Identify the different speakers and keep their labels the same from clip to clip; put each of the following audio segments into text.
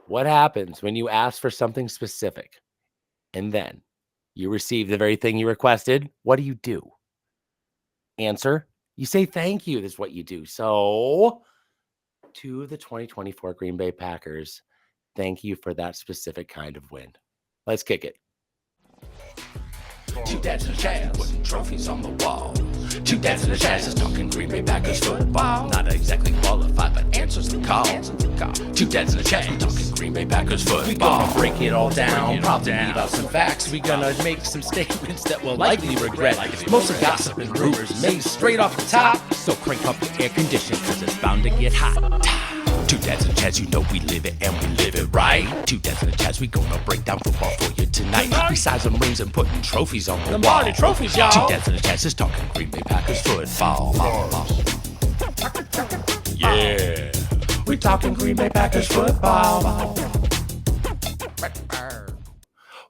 Speaker 1: What happens when you ask for something specific and then you receive the very thing you requested? What do? Answer, you say thank you. That's what you do. So, to the 2024 Green Bay Packers, thank you for that specific kind of win. Let's kick it.
Speaker 2: Two dads and a Chaz, putting trophies on the wall. Two dads and a Chaz is talking Green Bay Packers football. Not exactly qualified, but answers the call. Two dads and a Chaz, talking Green Bay Packers football. We gonna break it all down, probably leave out some facts. We gonna make some statements that we'll likely regret. Mostly gossip and rumors made straight off the top. So crank up the air condition, cause it's bound to get hot. Two dads and a Chaz, you know we live it and we live it right. Two dads and a Chaz, we gonna break down football for you tonight. Besides some rings and putting trophies on the wall. Trophies, y'all. Two dads and a Chaz is talking Green Bay Packers football. Yeah, we talking Green Bay Packers football.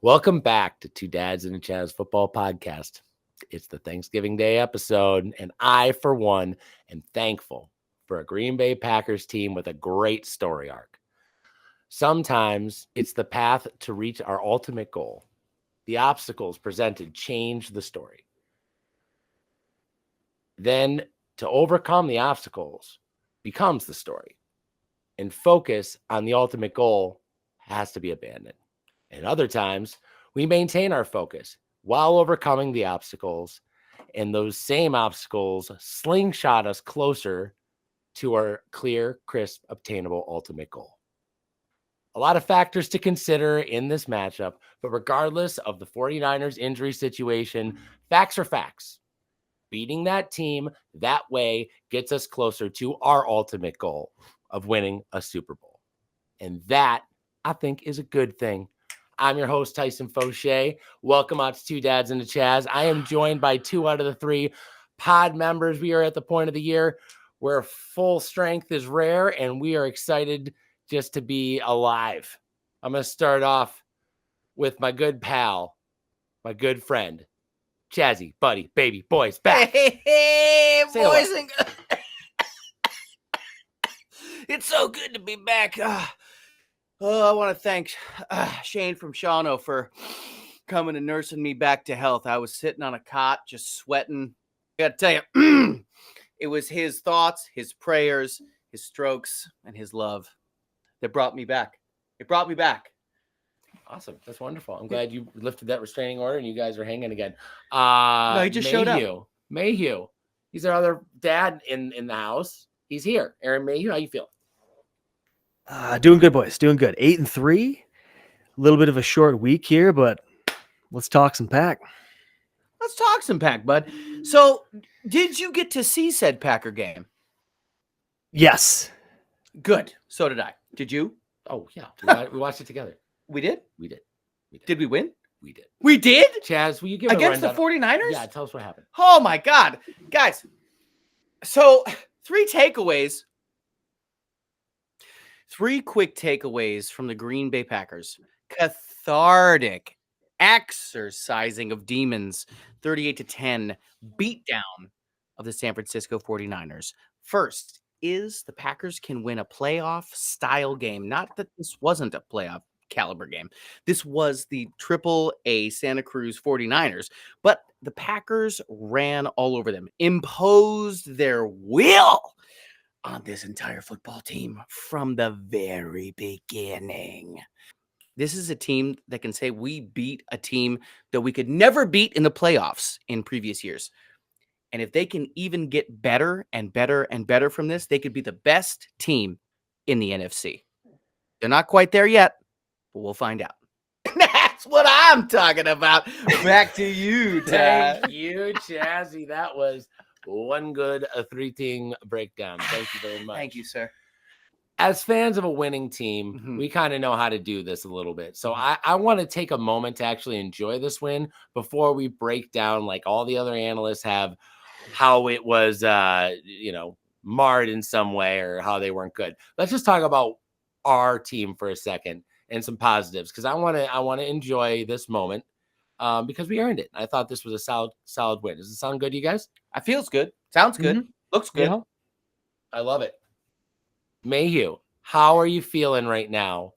Speaker 1: Welcome back to Two Dads and a Chaz Football Podcast. It's the Thanksgiving Day episode, and I, for one, am thankful for a Green Bay Packers team with a great story arc. Sometimes it's the path to reach our ultimate goal. The obstacles presented change the story. Then to overcome the obstacles becomes the story. And focus on the ultimate goal has to be abandoned. And other times we maintain our focus while overcoming the obstacles, and those same obstacles slingshot us closer to our clear, crisp, obtainable ultimate goal. A lot of factors to consider in this matchup, but regardless of the 49ers injury situation, facts are facts. Beating that team that way gets us closer to our ultimate goal of winning a Super Bowl. And that, I think, is a good thing. I'm your host, Tyson Fauché. Welcome out to Two Dads and a Chaz. I am joined by 2 out of the 3 pod members. We are at the point of the year where full strength is rare, and we are excited just to be alive. I'm going to start off with my good pal, my good friend, Chazzy, buddy, baby, boys, back.
Speaker 3: Hey,
Speaker 1: Say
Speaker 3: boys
Speaker 1: hello.
Speaker 3: and it's so good to be back. I want to thank Shane from Shawano for coming and nursing me back to health. I was sitting on a cot, just sweating. I got to tell you, it was his thoughts, his prayers, his strokes, and his love that brought me back. It brought me back.
Speaker 1: Awesome. That's wonderful. I'm glad you lifted that restraining order and you guys are hanging again.
Speaker 3: No, he just showed up.
Speaker 1: Mayhew. He's our other dad in the house. He's here. Aaron Mayhew, how you feel?
Speaker 4: Doing good, boys. Doing good. 8-3. A little bit of a short week here, but let's talk some Pack.
Speaker 3: Let's talk some Pack, bud. So, did you get to see said Packer game?
Speaker 4: Yes.
Speaker 3: Good. So did I. Did you?
Speaker 1: Oh, yeah. We watched it together.
Speaker 3: We did?
Speaker 1: We did.
Speaker 3: Did we win?
Speaker 1: We did.
Speaker 3: We did?
Speaker 1: Chaz, will you give
Speaker 3: Against
Speaker 1: a
Speaker 3: the 49ers?
Speaker 1: Yeah, tell us what happened.
Speaker 3: Oh, my God. Guys, so 3 takeaways. 3 quick takeaways from the Green Bay Packers. Cathartic exercising of demons, 38-10 beatdown of the San Francisco 49ers. First is the Packers can win a playoff style game. Not that this wasn't a playoff caliber game. This was the AAA Santa Cruz 49ers, but the Packers ran all over them, imposed their will on this entire football team from the very beginning. This is a team that can say we beat a team that we could never beat in the playoffs in previous years. And if they can even get better and better and better from this, they could be the best team in the NFC. They're not quite there yet, but we'll find out. That's what I'm talking about. Back to you, Tad.
Speaker 1: Thank you, Chazzy. That was one good 3-thing breakdown. Thank you very much.
Speaker 3: Thank you, sir.
Speaker 1: As fans of a winning team, we kind of know how to do this a little bit. So I want to take a moment to actually enjoy this win before we break down, like all the other analysts have, how it was, marred in some way or how they weren't good. Let's just talk about our team for a second and some positives, because I want to enjoy this moment because we earned it. I thought this was a solid win. Does it sound good to you guys?
Speaker 3: It feels good. Sounds good. Looks good.
Speaker 1: I love it. Mayhew, how are you feeling right now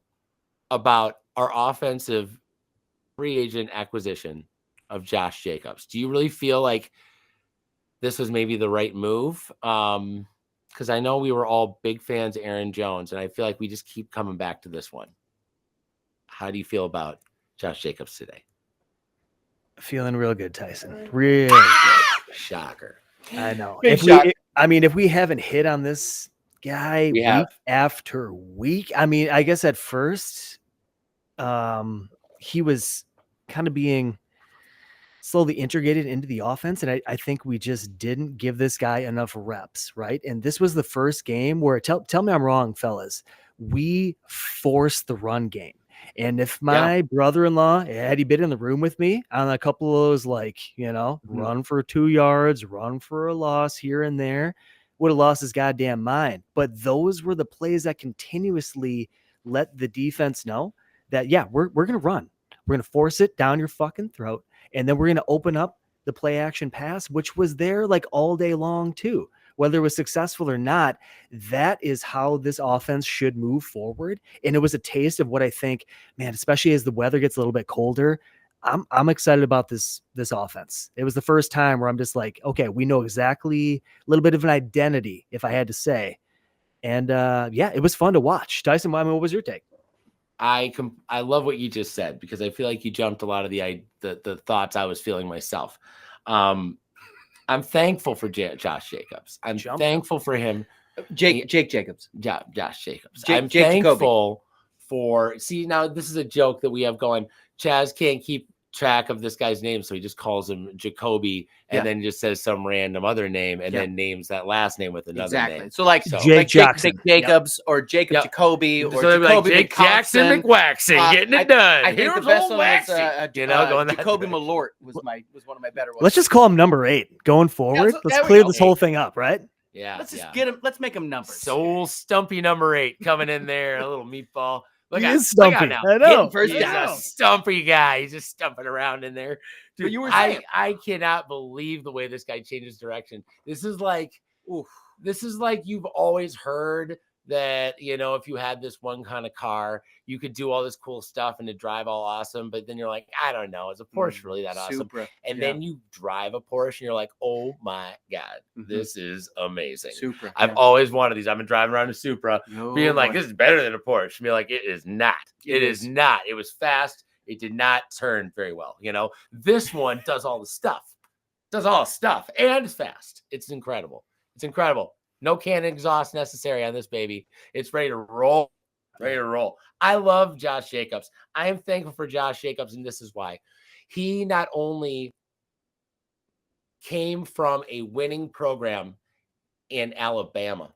Speaker 1: about our offensive free agent acquisition of Josh Jacobs. Do you really feel like this was maybe the right move? Because I know we were all big fans of Aaron Jones, and I feel like we just keep coming back to this one. How do you feel about Josh Jacobs today?
Speaker 4: Feeling real good, Tyson. Real good.
Speaker 1: Shocker.
Speaker 4: I know.
Speaker 3: Big
Speaker 4: If
Speaker 3: shock.
Speaker 4: if we haven't hit on this guy
Speaker 1: We
Speaker 4: week
Speaker 1: have.
Speaker 4: after week, I mean, I guess at first, he was kind of being slowly integrated into the offense, and I think we just didn't give this guy enough reps, right? And this was the first game where tell me I'm wrong, fellas. We forced the run game. And if my brother-in-law had he been in the room with me on a couple of those, like, run for 2 yards, run for a loss here and there, would have lost his goddamn mind. But those were the plays that continuously let the defense know that, yeah, we're going to run. We're going to force it down your fucking throat. And then we're going to open up the play action pass, which was there like all day long too. Whether it was successful or not, that is how this offense should move forward. And it was a taste of what I think, man, especially as the weather gets a little bit colder, I'm excited about this offense. It was the first time where I'm just like, okay, we know exactly a little bit of an identity, if I had to say. And yeah, it was fun to watch. Tyson, what was your take?
Speaker 1: I love what you just said, because I feel like you jumped a lot of the thoughts I was feeling myself. I'm thankful for Josh Jacobs. I'm thankful for him.
Speaker 3: Jake Jacobs.
Speaker 1: Yeah, Josh Jacobs.
Speaker 3: I'm
Speaker 1: thankful for. See, now this is a joke that we have going. Chaz can't keep track of this guy's name, so he just calls him Jacoby, and then just says some random other name, and then names that last name with another name.
Speaker 3: So like
Speaker 4: Jake Jackson,
Speaker 3: Jacobs, or Jacob Jacoby, or
Speaker 1: so
Speaker 3: Jacoby
Speaker 1: like Jake Jackson McWaxon, getting it done.
Speaker 3: I think the best one was
Speaker 1: going
Speaker 3: Jacoby Malort was one of my better ones.
Speaker 4: Let's just call him number 8 going forward. Let's clear this whole thing up, right?
Speaker 1: Yeah.
Speaker 3: Let's just get him. Let's make him numbers.
Speaker 1: Soul Stumpy number 8 coming in there, a little meatball.
Speaker 4: Look out now. I know.
Speaker 3: First
Speaker 1: He's a stumpy guy. He's just stumping around in there. Dude,
Speaker 3: you were
Speaker 1: I cannot believe the way this guy changes direction. This is like you've always heard that, if you had this one kind of car, you could do all this cool stuff and to drive all awesome. But then you're like, I don't know, is a Porsche really that awesome?
Speaker 3: Supra.
Speaker 1: And then you drive a Porsche and you're like, oh my God, this is amazing.
Speaker 3: Supra.
Speaker 1: I've always wanted these. I've been driving around a Supra being like, this is better than a Porsche. Be like, it is not. It is not. It was fast. It did not turn very well. This one does all the stuff. And it's fast. It's incredible. No cannon exhaust necessary on this baby. It's ready to roll. I love Josh Jacobs. I am thankful for Josh Jacobs, and this is why. He not only came from a winning program in Alabama,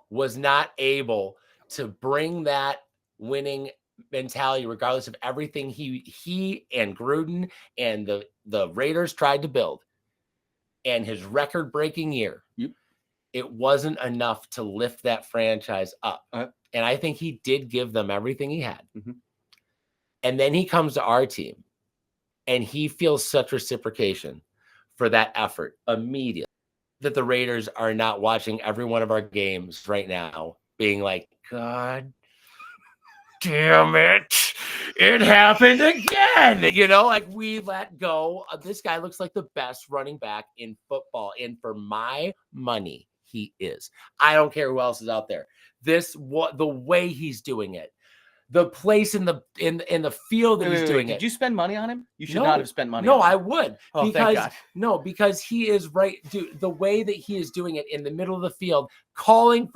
Speaker 1: was not able to bring that winning mentality, regardless of everything he and Gruden and the Raiders tried to build, and his record-breaking year. It wasn't enough to lift that franchise up. And I think he did give them everything he had. And then he comes to our team and he feels such reciprocation for that effort immediately, that the Raiders are not watching every one of our games right now being like, God damn it. It happened again. Like we let go. This guy looks like the best running back in football. And for my money, he is. I don't care who else is out there. The way he's doing it, the place in the field that he's doing it.
Speaker 3: Did you spend money on him? You should not have spent money.
Speaker 1: No, I would.
Speaker 3: Oh, thank God.
Speaker 1: No, because he is right, dude. The way that he is doing it in the middle of the field, calling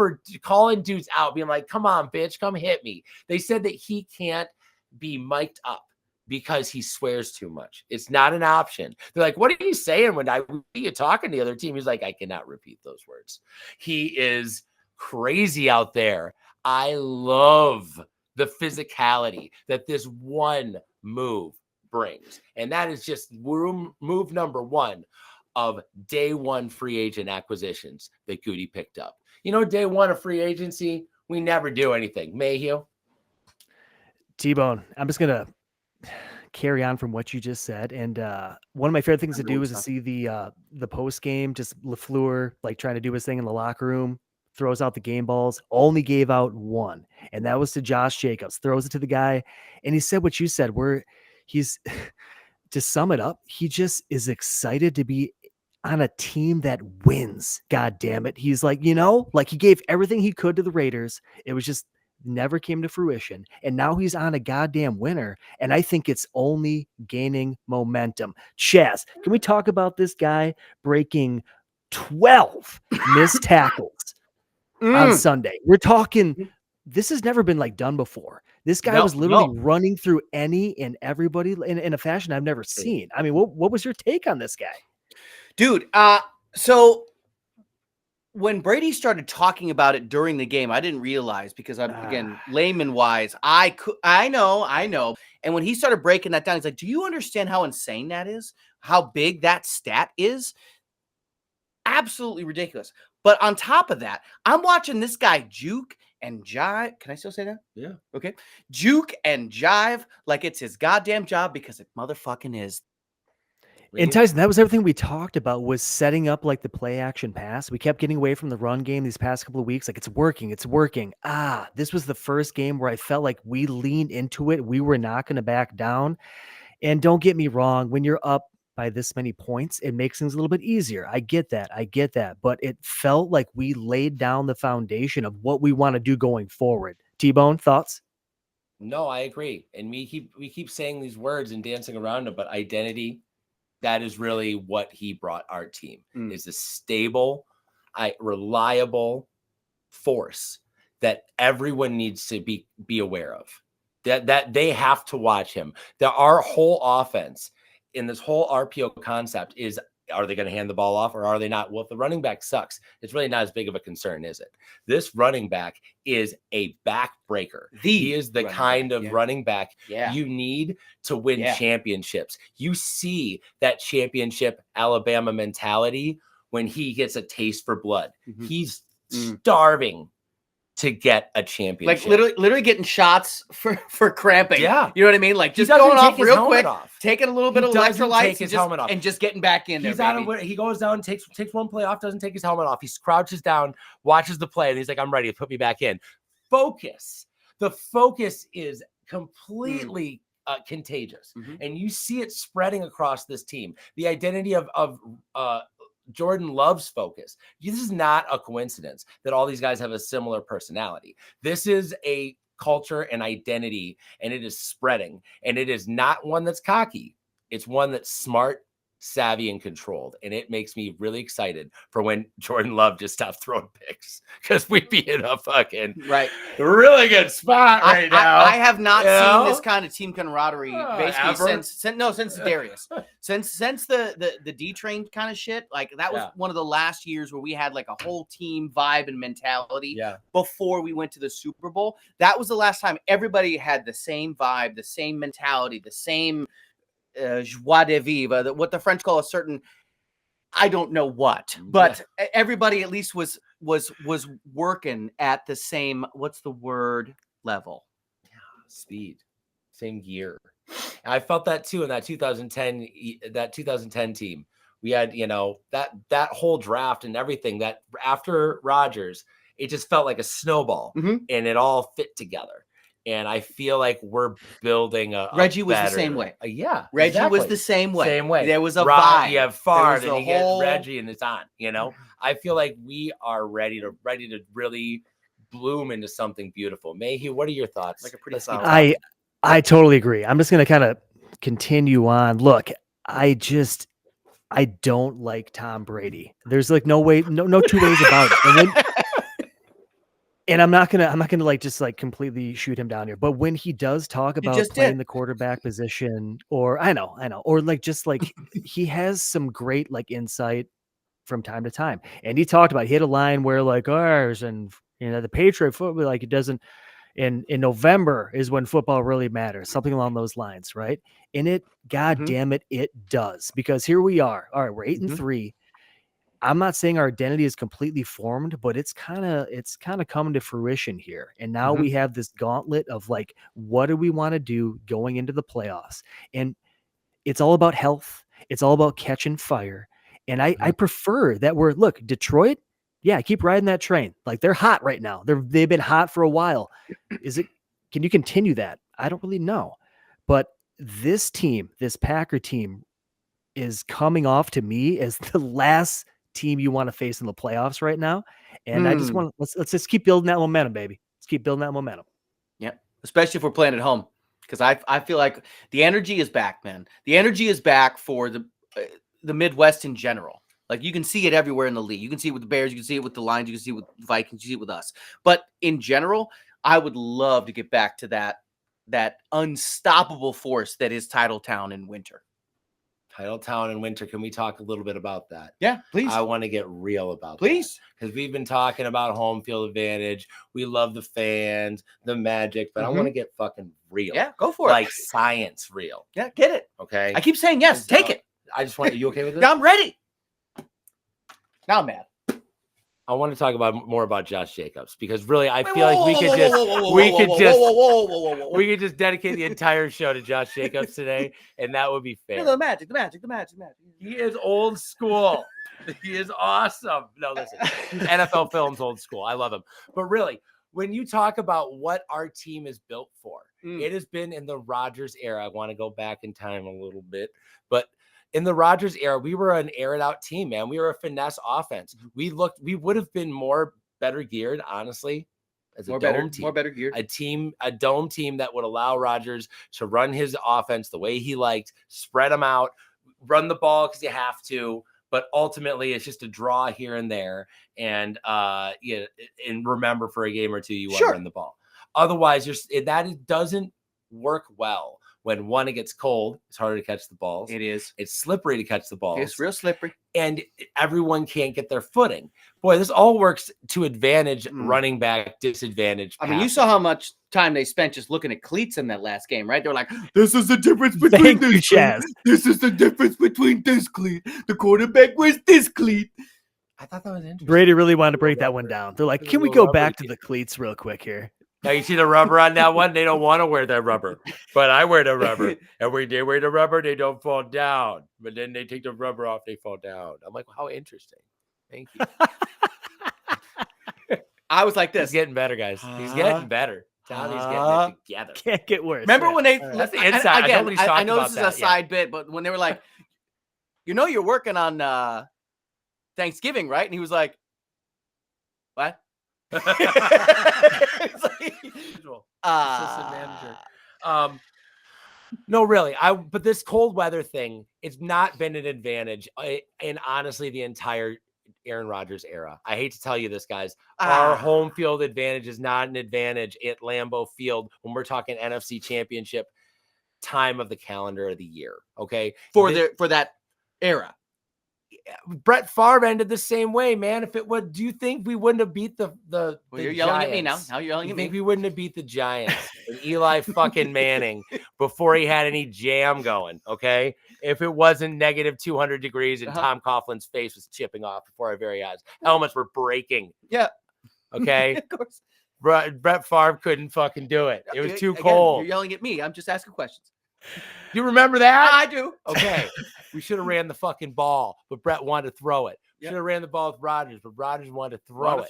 Speaker 1: dudes out, being like, "Come on, bitch, come hit me." They said that he can't be mic'd up because he swears too much. It's not an option. They're like, what are you saying when you talking to the other team? He's like, I cannot repeat those words. He is crazy out there. I love the physicality that this one move brings. And that is just move number 1 of day 1 free agent acquisitions that Goody picked up. Day 1 of free agency, we never do anything. Mayhew?
Speaker 4: T-Bone, I'm just going to carry on from what you just said. And one of my favorite things to do is to see the post game, just LaFleur like trying to do his thing in the locker room, throws out the game balls, only gave out one, and that was to Josh Jacobs. Throws it to the guy, and he said what you said, where he's to sum it up, he just is excited to be on a team that wins. God damn it. He's like, like he gave everything he could to the Raiders. It was just never came to fruition. And now he's on a goddamn winner. And I think it's only gaining momentum. Chaz, can we talk about this guy breaking 12 missed tackles on Sunday? We're talking, this has never been like done before. This guy was literally running through any and everybody in a fashion I've never seen. I mean, what was your take on this guy?
Speaker 3: Dude, so when Brady started talking about it during the game, I didn't realize, because I'm, again, layman wise, I know. And when he started breaking that down, he's like, do you understand how insane that is? How big that stat is? Absolutely ridiculous. But on top of that, I'm watching this guy juke and jive. Can I still say that?
Speaker 1: Yeah.
Speaker 3: Okay. Juke and jive like it's his goddamn job, because it motherfucking is.
Speaker 4: And Tyson, that was everything we talked about, was setting up like the play action pass. We kept getting away from the run game these past couple of weeks. Like, it's working. This was the first game where I felt like we leaned into it. We were not going to back down. And don't get me wrong, when you're up by this many points, it makes things a little bit easier. I get that. But it felt like we laid down the foundation of what we want to do going forward. T-Bone, thoughts?
Speaker 1: No, I agree. And we keep saying these words and dancing around them, but identity, that is really what he brought our team, is a stable, reliable force that everyone needs to be aware of, that they have to watch him. Our whole offense in this whole RPO concept is, are they going to hand the ball off or are they not? Well, if the running back sucks, it's really not as big of a concern, is it? This running back is a backbreaker. He is the kind of running back you need to win championships. You see that championship Alabama mentality when he gets a taste for blood. He's starving to get a championship.
Speaker 3: Like literally getting shots for cramping.
Speaker 1: Yeah.
Speaker 3: You know what I mean? Like just going off real quick, taking a little bit of electrolytes and just getting back in there.
Speaker 1: He goes down, takes one play off, doesn't take his helmet off. He crouches down, watches the play, and he's like, I'm ready to put me back in. Focus. The focus is completely contagious. And you see it spreading across this team. The identity of Jordan Love's focus. This is not a coincidence that all these guys have a similar personality. This is a culture and identity, and it is spreading. And it is not one that's cocky. It's one that's smart, savvy, and controlled. And it makes me really excited for when Jordan Love just stops throwing picks, because we'd be in a fucking really good spot right now.
Speaker 3: I have not seen this kind of team camaraderie basically since Darius. Since the D-Train kind of shit, like that was one of the last years where we had like a whole team vibe and mentality before we went to the Super Bowl. That was the last time everybody had the same vibe, the same mentality, the same joie de vivre, what the French call a certain, I don't know what, but everybody at least was working at the same, what's the word, level?
Speaker 1: Speed, same gear. And I felt that too in that 2010 team. We had, that whole draft and everything, that after Rodgers, it just felt like a snowball and it all fit together. And I feel like we're building Reggie was the same way.
Speaker 3: Reggie was the same way. There was a
Speaker 1: vibe. You have Favre, and you get Reggie, and it's on. I feel like we are ready to really bloom into something beautiful. Mayhew, what are your thoughts?
Speaker 3: Like a pretty solid.
Speaker 4: I totally agree. I'm just going to kind of continue on. Look, I don't like Tom Brady. There's like no way, no two ways about it. And I'm not gonna like just like completely shoot him down here. But when he does talk about playing the quarterback position, or I know, or like just like he has some great like insight from time to time. And he talked about, he had a line where like ours and the Patriot football, like it doesn't in November is when football really matters, something along those lines, right? And it, God damn it, it does, because here we are. All right, we're 8-3. I'm not saying our identity is completely formed, but it's kind of coming to fruition here. And now we have this gauntlet of like, what do we want to do going into the playoffs? And it's all about health. It's all about catching fire. And I prefer that Detroit, Yeah, keep riding that train. Like they're hot right now. They've been hot for a while. Can you continue that? I don't really know. But this team, this Packer team, is coming off to me as the last team you want to face in the playoffs right now. And I just want to let's just keep building that momentum, baby. Let's keep building that momentum.
Speaker 3: Yeah, especially if we're playing at home, because I feel like the energy is back, man. The energy is back for the Midwest in general. Like you can see it everywhere in the league. You can see it with the Bears. You can see it with the Lions. You can see it with the Vikings. You see it with us. But in general, I would love to get back to that unstoppable force that is Titletown in winter.
Speaker 1: Titletown in winter. Can we talk a little bit about that?
Speaker 3: Yeah, please.
Speaker 1: I want to get real about
Speaker 3: please.
Speaker 1: Because we've been talking about home field advantage. We love the fans, the magic, but I want to get fucking real.
Speaker 3: Yeah, go for
Speaker 1: like science real.
Speaker 3: Yeah, get it.
Speaker 1: Okay.
Speaker 3: I keep saying yes. Take it.
Speaker 1: I just want you okay with this?
Speaker 3: I'm ready. Now I'm mad.
Speaker 1: I want to talk more about Josh Jacobs because really I feel like we could just dedicate the entire show to Josh Jacobs today, and that would be fair.
Speaker 3: The magic.
Speaker 1: He is old school. He is awesome. No, listen, NFL films old school. I love him. But really, when you talk about what our team is built for, it has been in the Rodgers era. I want to go back in time a little bit, but in the Rodgers era, we were an aired out team, man. We were a finesse offense. We would have been better geared, honestly, as a dome team.
Speaker 3: More better geared.
Speaker 1: A dome team that would allow Rodgers to run his offense the way he liked, spread them out, run the ball because you have to, but ultimately it's just a draw here and there. And and remember for a game or two, you want to run the ball. Otherwise, that doesn't work well. When one, it gets cold, it's harder to catch the balls.
Speaker 3: It is.
Speaker 1: It's slippery to catch the balls.
Speaker 3: It's real slippery.
Speaker 1: And everyone can't get their footing. Boy, this all works to advantage running back, disadvantage.
Speaker 3: I mean, you saw how much time they spent just looking at cleats in that last game, right? They're like, this is the difference between this
Speaker 4: Chaz.
Speaker 3: This is the difference between this cleat. The quarterback wears this cleat.
Speaker 1: I thought that was interesting.
Speaker 4: Brady really wanted to break that one down. They're like, can we go back to the cleats real quick here?
Speaker 1: Now you see the rubber on that one. They don't want to wear that rubber, but I wear the rubber. And when they wear the rubber, they don't fall down. But then they take the rubber off, they fall down. I'm like, how interesting. Thank you.
Speaker 3: I was like this.
Speaker 1: He's getting better, guys. He's getting better. Tommy's getting it together.
Speaker 4: Can't get worse.
Speaker 3: Remember when they?
Speaker 1: That's the inside.
Speaker 3: Again, I know
Speaker 1: about
Speaker 3: this is a side bit, but when they were like, you're working on Thanksgiving, right? And he was like, what?
Speaker 1: Assistant manager. No, really. But this cold weather thing, it's not been an advantage. And honestly, the entire Aaron Rodgers era. I hate to tell you this, guys. Our home field advantage is not an advantage at Lambeau Field when we're talking NFC Championship time of the calendar of the year. Okay,
Speaker 3: for that era.
Speaker 1: Brett Favre ended the same way, man. If it would, do you think we wouldn't have beat the
Speaker 3: you're yelling
Speaker 1: Giants?
Speaker 3: At me now. Now you're yelling at me.
Speaker 1: Think we wouldn't have beat the Giants and Eli fucking Manning before he had any jam going? Okay, if it wasn't negative 200 degrees and Tom Coughlin's face was chipping off before our very eyes, helmets were breaking.
Speaker 3: Yeah.
Speaker 1: Okay.
Speaker 3: Of course.
Speaker 1: Brett Favre couldn't fucking do it. It was too cold.
Speaker 3: You're yelling at me. I'm just asking questions.
Speaker 1: You remember that?
Speaker 3: I do.
Speaker 1: Okay. We should have ran the fucking ball, but Brett wanted to throw it. Should have ran the ball with Rodgers, but Rodgers wanted to throw it.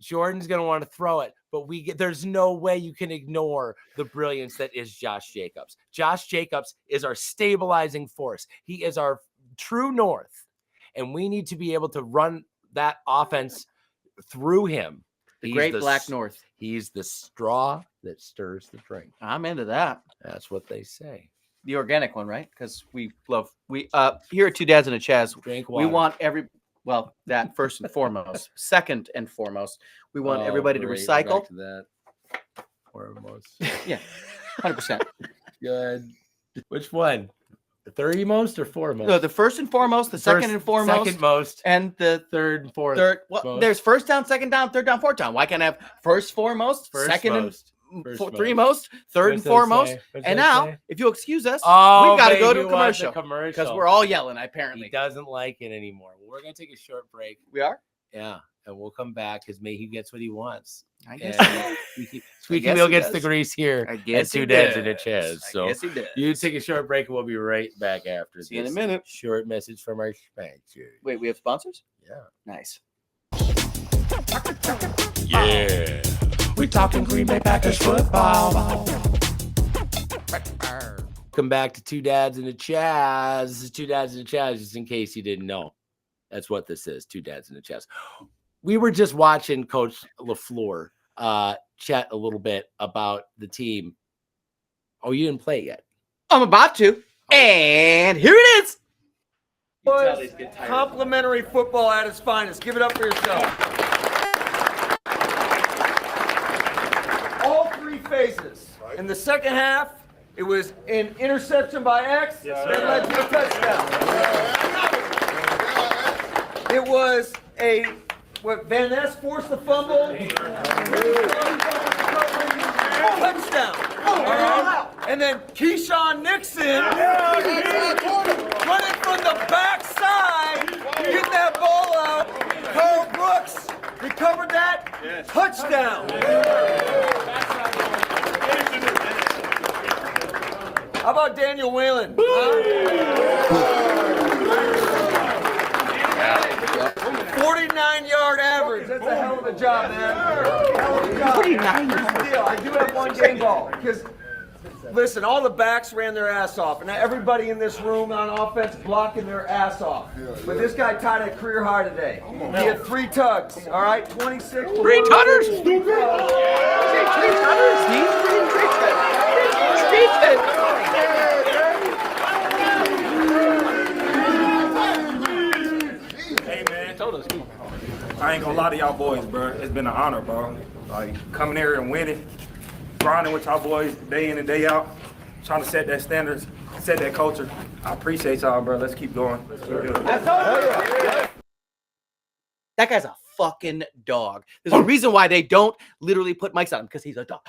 Speaker 1: Jordan's going to want to throw it, but there's no way you can ignore the brilliance that is Josh Jacobs. Josh Jacobs is our stabilizing force. He is our true north, and we need to be able to run that offense through him.
Speaker 3: The great Black North.
Speaker 1: He's the straw that stirs the drink.
Speaker 3: I'm into that.
Speaker 1: That's what they say.
Speaker 3: The organic one, right? Because we here at Two Dads and a Chaz,
Speaker 1: drink water.
Speaker 3: We want that first and foremost. Second and foremost, we want everybody to recycle.
Speaker 1: Back to that. Foremost.
Speaker 3: Yeah, 100%.
Speaker 1: Good. Which one? The third most or foremost?
Speaker 3: No, the first and foremost, the second and foremost,
Speaker 1: second most,
Speaker 3: and the
Speaker 1: third and fourth.
Speaker 3: There's first down, second down, third down, fourth down. Why can't I have first foremost, second most, and three most, third and foremost? And now, if you'll excuse us, we've got to go to a commercial because we're all yelling. Apparently,
Speaker 1: he doesn't like it anymore. We're gonna take a short break.
Speaker 3: We are.
Speaker 1: Yeah, and we'll come back because he gets what he wants.
Speaker 3: I guess.
Speaker 1: Squeaky Wheel gets the grease here at Two Dads and a Chaz. So
Speaker 3: yes, he does.
Speaker 1: You take a short break and we'll be right back after
Speaker 3: See you in a minute.
Speaker 1: Short message from our sponsors.
Speaker 3: Wait, we have sponsors?
Speaker 1: Yeah.
Speaker 3: Nice.
Speaker 2: Yeah, we talking Green Bay Packers football.
Speaker 1: Welcome back to Two Dads and a Chaz. This is Two Dads and a Chaz, just in case you didn't know. That's what this is, Two Dads and a Chaz. We were just watching Coach LaFleur chat a little bit about the team. Oh, you didn't play it yet.
Speaker 3: I'm about to. And here it is.
Speaker 5: Was complimentary football at its finest. Give it up for yourself. All three phases. In the second half, it was an interception by X that led to a touchdown. It was Van Ness forced the fumble. Touchdown. And then Keyshawn Nixon running from the backside, get that ball out. Carl Brooks recovered that. Touchdown. How about Daniel Whalen? 49-yard average. That's a hell of a job, man. Hell of a job. 49. Here's the deal. I do have one game ball because. Listen, all the backs ran their ass off, and everybody in this room on offense blocking their ass off. But this guy tied a career high today. He had 3 tugs, all right? 26.
Speaker 3: 3 tuggers?
Speaker 5: 3 tuggers,
Speaker 6: Hey man, I ain't gonna lie to y'all boys, bro. It's been an honor, bro. Like coming here and winning, grinding with y'all boys day in and day out, trying to set that standards, set that culture. I appreciate y'all, bro. Let's keep going.
Speaker 3: That guy's a fucking dog. There's a reason why they don't literally put mics on him, because he's a dog.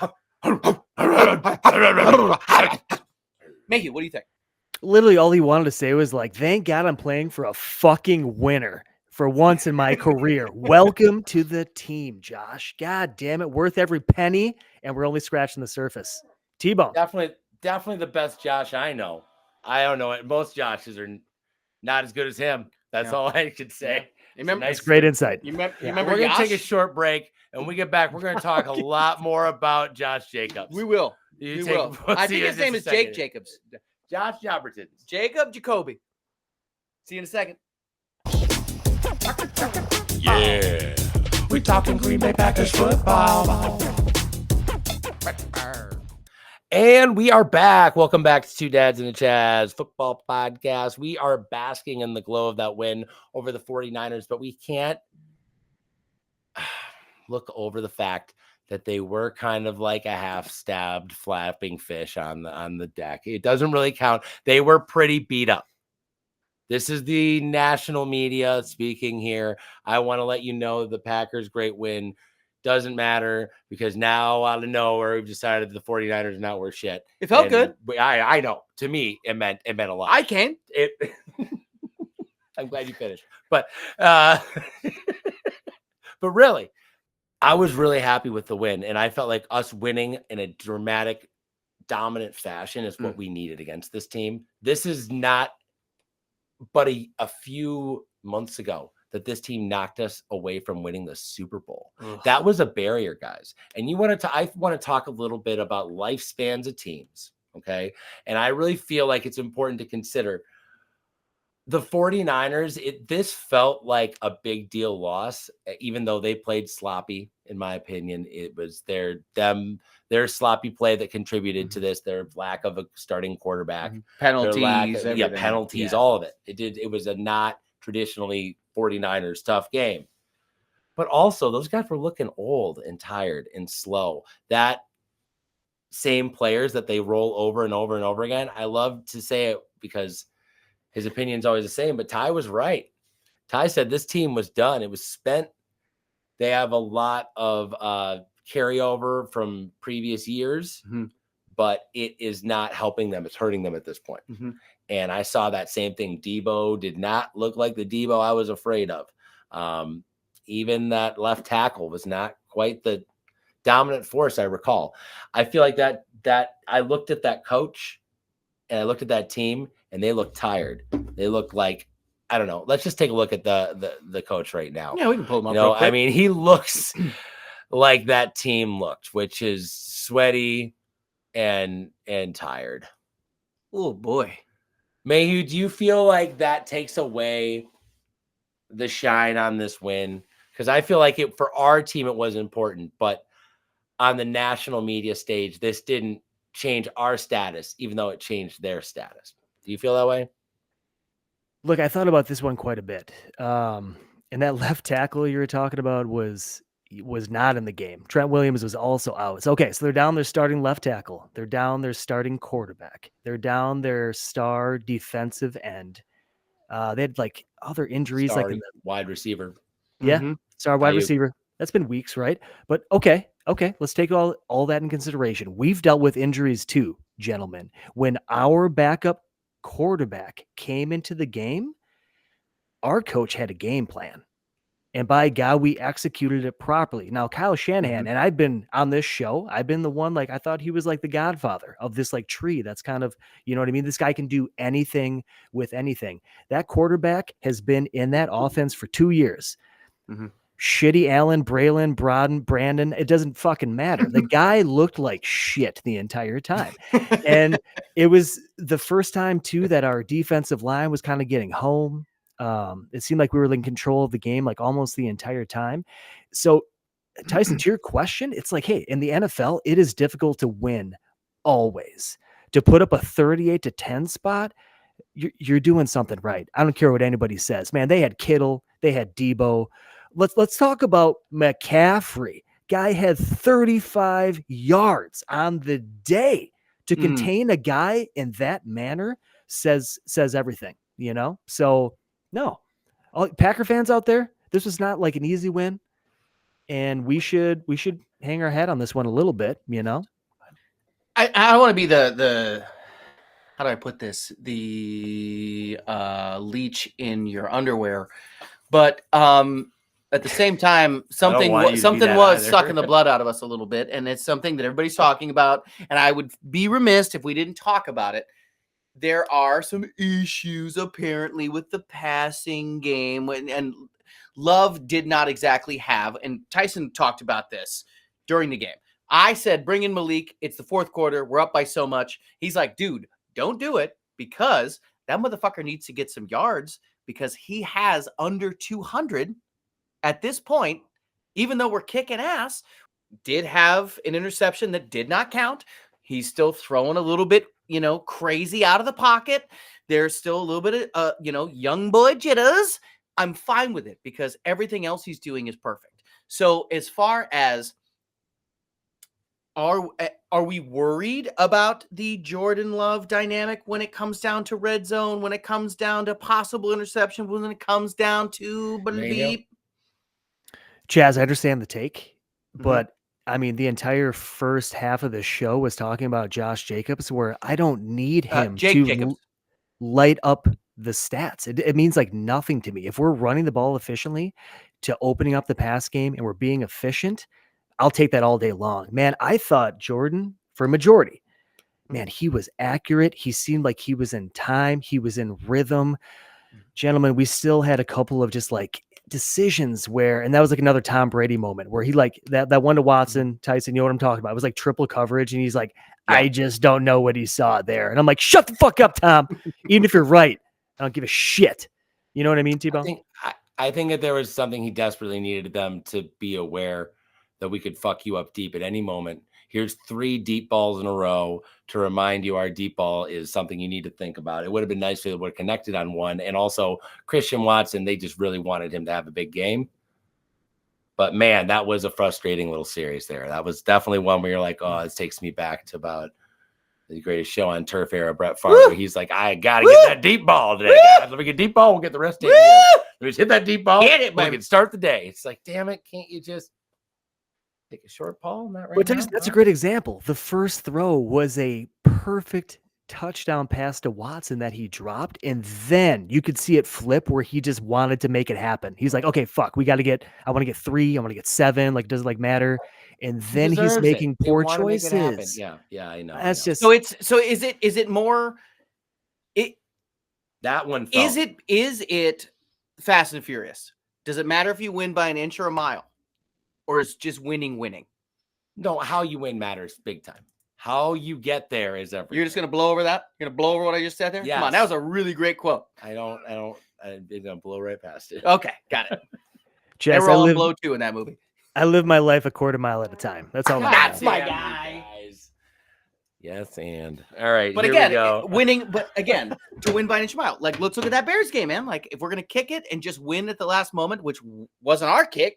Speaker 3: Make it, what do you think?
Speaker 4: Literally all he wanted to say was like, thank God I'm playing for a fucking winner for once in my career. Welcome to the team, Josh. God damn it. Worth every penny. And we're only scratching the surface. T-Bone.
Speaker 1: Definitely the best Josh I know. I don't know it. Most Joshes are not as good as him. That's all I could say.
Speaker 3: Remember,
Speaker 4: That's great insight.
Speaker 3: You remember
Speaker 1: We're going to
Speaker 3: Josh?
Speaker 1: take a short break, and when we get back, we're going to talk a lot more about Josh Jacobs.
Speaker 3: We will.
Speaker 1: You
Speaker 3: We
Speaker 1: take-
Speaker 3: will.
Speaker 1: we'll
Speaker 3: I
Speaker 1: see
Speaker 3: think
Speaker 1: you
Speaker 3: his
Speaker 1: in
Speaker 3: name
Speaker 1: just
Speaker 3: is
Speaker 1: a
Speaker 3: Jake
Speaker 1: second.
Speaker 3: Jacobs.
Speaker 1: Josh Jobberton.
Speaker 3: Jacob Jacoby. See you in a second.
Speaker 2: Yeah, we talking Green Bay Packers football.
Speaker 1: And we are back. Welcome back to Two Dads and a Chaz football podcast. We are basking in the glow of that win over the 49ers, but we can't look over the fact that they were kind of like a half-stabbed flapping fish on the deck. It doesn't really count. They were pretty beat up. This is the national media speaking here. I want to let you know the Packers' great win doesn't matter because now out of nowhere we've decided the 49ers are not worth shit.
Speaker 3: It felt good.
Speaker 1: I know. To me, it meant a lot.
Speaker 3: I can.
Speaker 1: I'm glad you finished. But but really, I was really happy with the win, and I felt like us winning in a dramatic, dominant fashion is what we needed against this team. This is not but a few months ago that this team knocked us away from winning the Super Bowl.
Speaker 3: Ugh.
Speaker 1: That was a barrier, guys. And I want to talk a little bit about lifespans of teams, okay? And I really feel like it's important to consider the 49ers. This felt like a big deal loss, even though they played sloppy, in my opinion. It was their sloppy play that contributed to this, their lack of a starting quarterback.
Speaker 3: Penalties, everything.
Speaker 1: Penalties,
Speaker 3: Yeah.
Speaker 1: all of it. It was a not traditionally 49ers tough game. But also, those guys were looking old and tired and slow. That same players that they roll over and over and over again. I love to say it because his opinion's always the same, but Ty was right. Ty said this team was done. It was spent. They have a lot of carryover from previous years, but it is not helping them. It's hurting them at this point. And I saw that same thing. Debo did not look like the Debo I was afraid of. Even that left tackle was not quite the dominant force I recall. I feel like that I looked at that coach and I looked at that team and they looked tired. They looked like I don't know. Let's just take a look at the coach right now.
Speaker 3: Yeah, we can pull him up.
Speaker 1: You know,
Speaker 3: real quick.
Speaker 1: I mean, he looks like that team looked, which is sweaty and tired.
Speaker 3: Oh boy.
Speaker 1: Mayhew, do you feel like that takes away the shine on this win? Because I feel like it for our team it was important, but on the national media stage, this didn't change our status, even though it changed their status. Do you feel that way?
Speaker 4: Look, I thought about this one quite a bit. And that left tackle you were talking about was not in the game. Trent Williams was also out. So, okay, so they're down their starting left tackle. They're down their starting quarterback. They're down their star defensive end. They had like other injuries,
Speaker 1: Star
Speaker 4: like in the
Speaker 1: wide receiver.
Speaker 4: Yeah,
Speaker 3: Mhm.
Speaker 4: star wide
Speaker 1: Ayuk.
Speaker 4: receiver. That's been weeks, right? But okay. Let's take all that in consideration. We've dealt with injuries too, gentlemen. When our backup quarterback came into the game, our coach had a game plan. And by God, we executed it properly. Now, Kyle Shanahan, and I've been on this show, I've been the one, like, I thought he was like the godfather of this like tree. That's kind of, you know what I mean? This guy can do anything with anything. That quarterback has been in that offense for 2 years.
Speaker 3: Mhm.
Speaker 4: Shitty Allen, Braylon, Brandon, it doesn't fucking matter. The guy looked like shit the entire time. And it was the first time too that our defensive line was kind of getting home. It seemed like we were in control of the game like almost the entire time. So Tyson, to your question, it's like, hey, in the NFL, it is difficult to win always. To put up a 38-10 spot, you're doing something right. I don't care what anybody says. Man, they had Kittle, they had Debo. Let's talk about McCaffrey. Guy had 35 yards on the day. To contain a guy in that manner says everything, you know? So no, all Packer fans out there, this was not like an easy win, and we should hang our head on this one a little bit, you know.
Speaker 3: I want to be the how do I put this? The leech in your underwear, but at the same time, something
Speaker 1: want you to be that
Speaker 3: was
Speaker 1: either.
Speaker 3: sucking the blood out of us a little bit, and it's something that everybody's talking about. And I would be remiss if we didn't talk about it. There are some issues apparently with the passing game, and Love did not exactly have. And Tyson talked about this during the game. I said, bring in Malik. It's the fourth quarter. We're up by so much. He's like, dude, don't do it because that motherfucker needs to get some yards because he has under 200 at this point, even though we're kicking ass. Did have an interception that did not count. He's still throwing a little bit, crazy out of the pocket. There's still a little bit of, young boy jitters. I'm fine with it because everything else he's doing is perfect. So as far as are we worried about the Jordan Love dynamic when it comes down to red zone, when it comes down to possible interception, when it comes down to bleep?
Speaker 4: Chaz, I understand the take, but I mean, the entire first half of the show was talking about Josh Jacobs, where I don't need him to light up the stats. It means like nothing to me. If we're running the ball efficiently to opening up the pass game and we're being efficient, I'll take that all day long. Man, I thought Jordan, for majority, man, he was accurate. He seemed like he was in time. He was in rhythm. Gentlemen, we still had a couple of just like decisions where, and that was like another Tom Brady moment where he like that one to Watson, Tyson, you know what I'm talking about? It was like triple coverage. And he's like, I just don't know what he saw there. And I'm like, shut the fuck up, Tom. Even if you're right, I don't give a shit. You know what I mean, T-Bone?
Speaker 1: I think that there was something he desperately needed them to be aware that we could fuck you up deep at any moment. Here's 3 deep balls in a row to remind you our deep ball is something you need to think about. It would have been nice if they would have connected on one. And also Christian Watson, they just really wanted him to have a big game. But man, that was a frustrating little series there. That was definitely one where you're like, oh, this takes me back to about the greatest show on turf era, Brett Favre, where he's like, I got to get that deep ball today, guys. Let me get deep ball. We'll get the rest of the year. Let me just hit that deep ball.
Speaker 3: Get it,
Speaker 1: we can start the day. It's like, damn it. Can't you just take a short ball? Not right now.
Speaker 4: That's a great example. The first throw was a perfect touchdown pass to Watson that he dropped. And then you could see it flip where he just wanted to make it happen. He's like, okay, fuck, I want to get 3. I want to get 7. Like, doesn't like matter. And then he's making poor choices.
Speaker 1: Yeah, I know.
Speaker 3: So is it more
Speaker 1: That one felt.
Speaker 3: Is it Fast and Furious? Does it matter if you win by an inch or a mile? Or is just winning?
Speaker 1: No, how you win matters big time. How you get there is everything.
Speaker 3: You're just going to blow over that? You're going to blow over what I just said there?
Speaker 1: Yes.
Speaker 3: Come on, that was a really great quote.
Speaker 1: I'm going to blow right past it.
Speaker 3: Okay, got it. They
Speaker 4: Chaz,
Speaker 3: were all in blow too in that movie.
Speaker 4: I live my life a quarter mile at a time. That's all.
Speaker 3: That's
Speaker 4: I
Speaker 3: my
Speaker 1: Damn,
Speaker 3: guy.
Speaker 1: guys. Yes, and all right.
Speaker 3: But
Speaker 1: here
Speaker 3: again,
Speaker 1: we go.
Speaker 3: winning, but again, to win by an inch a mile. Like, let's look at that Bears game, man. Like, if we're going to kick it and just win at the last moment, which wasn't our kick,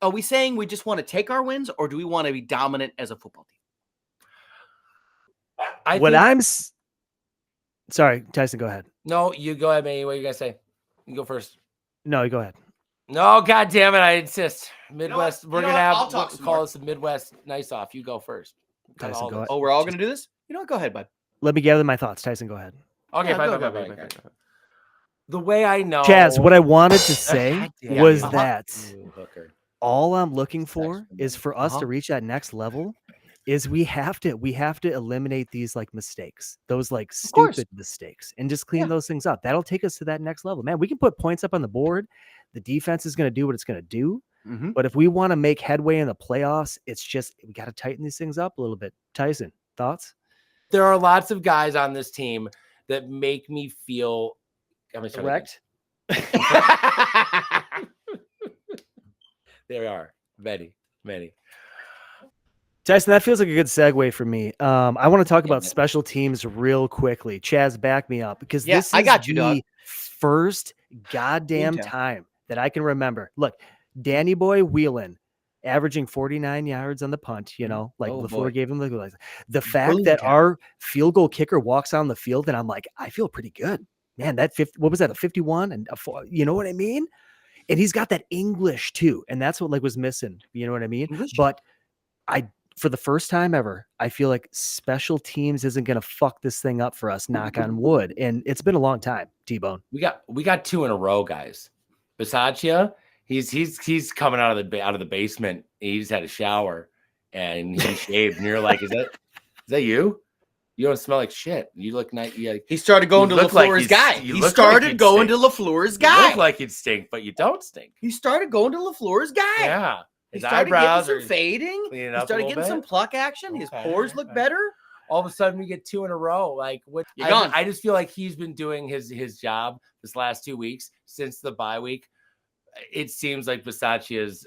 Speaker 3: are we saying we just want to take our wins, or do we want to be dominant as a football team?
Speaker 4: Sorry, Tyson, go ahead.
Speaker 1: No, you go ahead, man. What you guys say? You go first.
Speaker 4: No, you go ahead.
Speaker 1: No, God damn it! I insist. Midwest.
Speaker 3: what?
Speaker 1: We're
Speaker 3: You know
Speaker 1: gonna
Speaker 3: what?
Speaker 1: have
Speaker 3: I'll talk some
Speaker 1: call
Speaker 3: more.
Speaker 1: this a Midwest nice off. You go first. Cut
Speaker 4: Tyson,
Speaker 1: all
Speaker 4: go
Speaker 1: this.
Speaker 4: ahead.
Speaker 3: Oh, we're all going to do this? You know what? Go ahead, bud.
Speaker 4: Let me gather my thoughts. Tyson, go ahead.
Speaker 1: Okay,
Speaker 3: Yeah,
Speaker 1: fine,
Speaker 3: go,
Speaker 1: fine,
Speaker 3: go,
Speaker 1: fine,
Speaker 3: go,
Speaker 1: fine,
Speaker 3: go,
Speaker 1: fine. The way I know,
Speaker 4: Chaz, what I wanted to say
Speaker 1: Yeah.
Speaker 4: was
Speaker 3: Uh-huh.
Speaker 4: that
Speaker 1: Ooh, hooker.
Speaker 4: all I'm looking for
Speaker 1: Section.
Speaker 4: is for us to reach that next level. Is we have to eliminate these like mistakes, those like
Speaker 3: course.
Speaker 4: stupid mistakes, and just clean those things up. That'll take us to that next level, man. We can put points up on the board. The defense is going to do what it's going to do.
Speaker 3: Mm-hmm.
Speaker 4: But if we want to make headway in the playoffs, it's just we got to tighten these things up a little bit. Tyson, thoughts?
Speaker 1: There are lots of guys on this team that make me feel
Speaker 4: Correct.
Speaker 1: There are many.
Speaker 4: Tyson, that feels like a good segue for me. I want to talk about
Speaker 1: Yeah.
Speaker 4: special teams real quickly. Chaz, back me up because
Speaker 3: Yeah,
Speaker 4: this is
Speaker 3: I got you, dog.
Speaker 4: the first goddamn
Speaker 3: Town.
Speaker 4: time that I can remember. Look, Danny Boy Wheelan averaging 49 yards on the punt, like
Speaker 3: Oh,
Speaker 4: LaFleur
Speaker 3: boy.
Speaker 4: gave him the fact
Speaker 3: Boom
Speaker 4: that
Speaker 3: town.
Speaker 4: our field goal kicker walks on the field and I'm like, I feel pretty good. Man, that what was that, a 51 and a 4, you know what I mean? And he's got that English too. And that's what was missing. You know what I mean?
Speaker 3: English?
Speaker 4: But for the first time ever, I feel like special teams isn't going to fuck this thing up for us, knock on wood. And it's been a long time, T-Bone.
Speaker 1: We got 2 in a row, guys. Bisaccia, he's coming out of the basement. He just had a shower and he shaved. And you're like, is that you? You don't smell like shit. You look nice.
Speaker 3: He started going to
Speaker 1: You look like
Speaker 3: LaFleur's
Speaker 1: he's-
Speaker 3: guy.
Speaker 1: you
Speaker 3: He
Speaker 1: look like
Speaker 3: started
Speaker 1: you'd
Speaker 3: going
Speaker 1: stink.
Speaker 3: to LaFleur's
Speaker 1: You
Speaker 3: guy.
Speaker 1: look like you'd stink, but you don't stink.
Speaker 3: He started going to LaFleur's guy.
Speaker 1: Yeah.
Speaker 3: He
Speaker 1: His
Speaker 3: started
Speaker 1: eyebrows
Speaker 3: getting
Speaker 1: are
Speaker 3: some fading.
Speaker 1: cleaning
Speaker 3: He
Speaker 1: up a
Speaker 3: started
Speaker 1: little
Speaker 3: getting some
Speaker 1: bit.
Speaker 3: pluck action. His
Speaker 1: Okay,
Speaker 3: pores look
Speaker 1: okay.
Speaker 3: better.
Speaker 1: All of a sudden we get 2 in a row. Like what?
Speaker 3: You're gone.
Speaker 1: I just feel like he's been doing his job this last 2 weeks since the bye week. It seems like Bisaccia's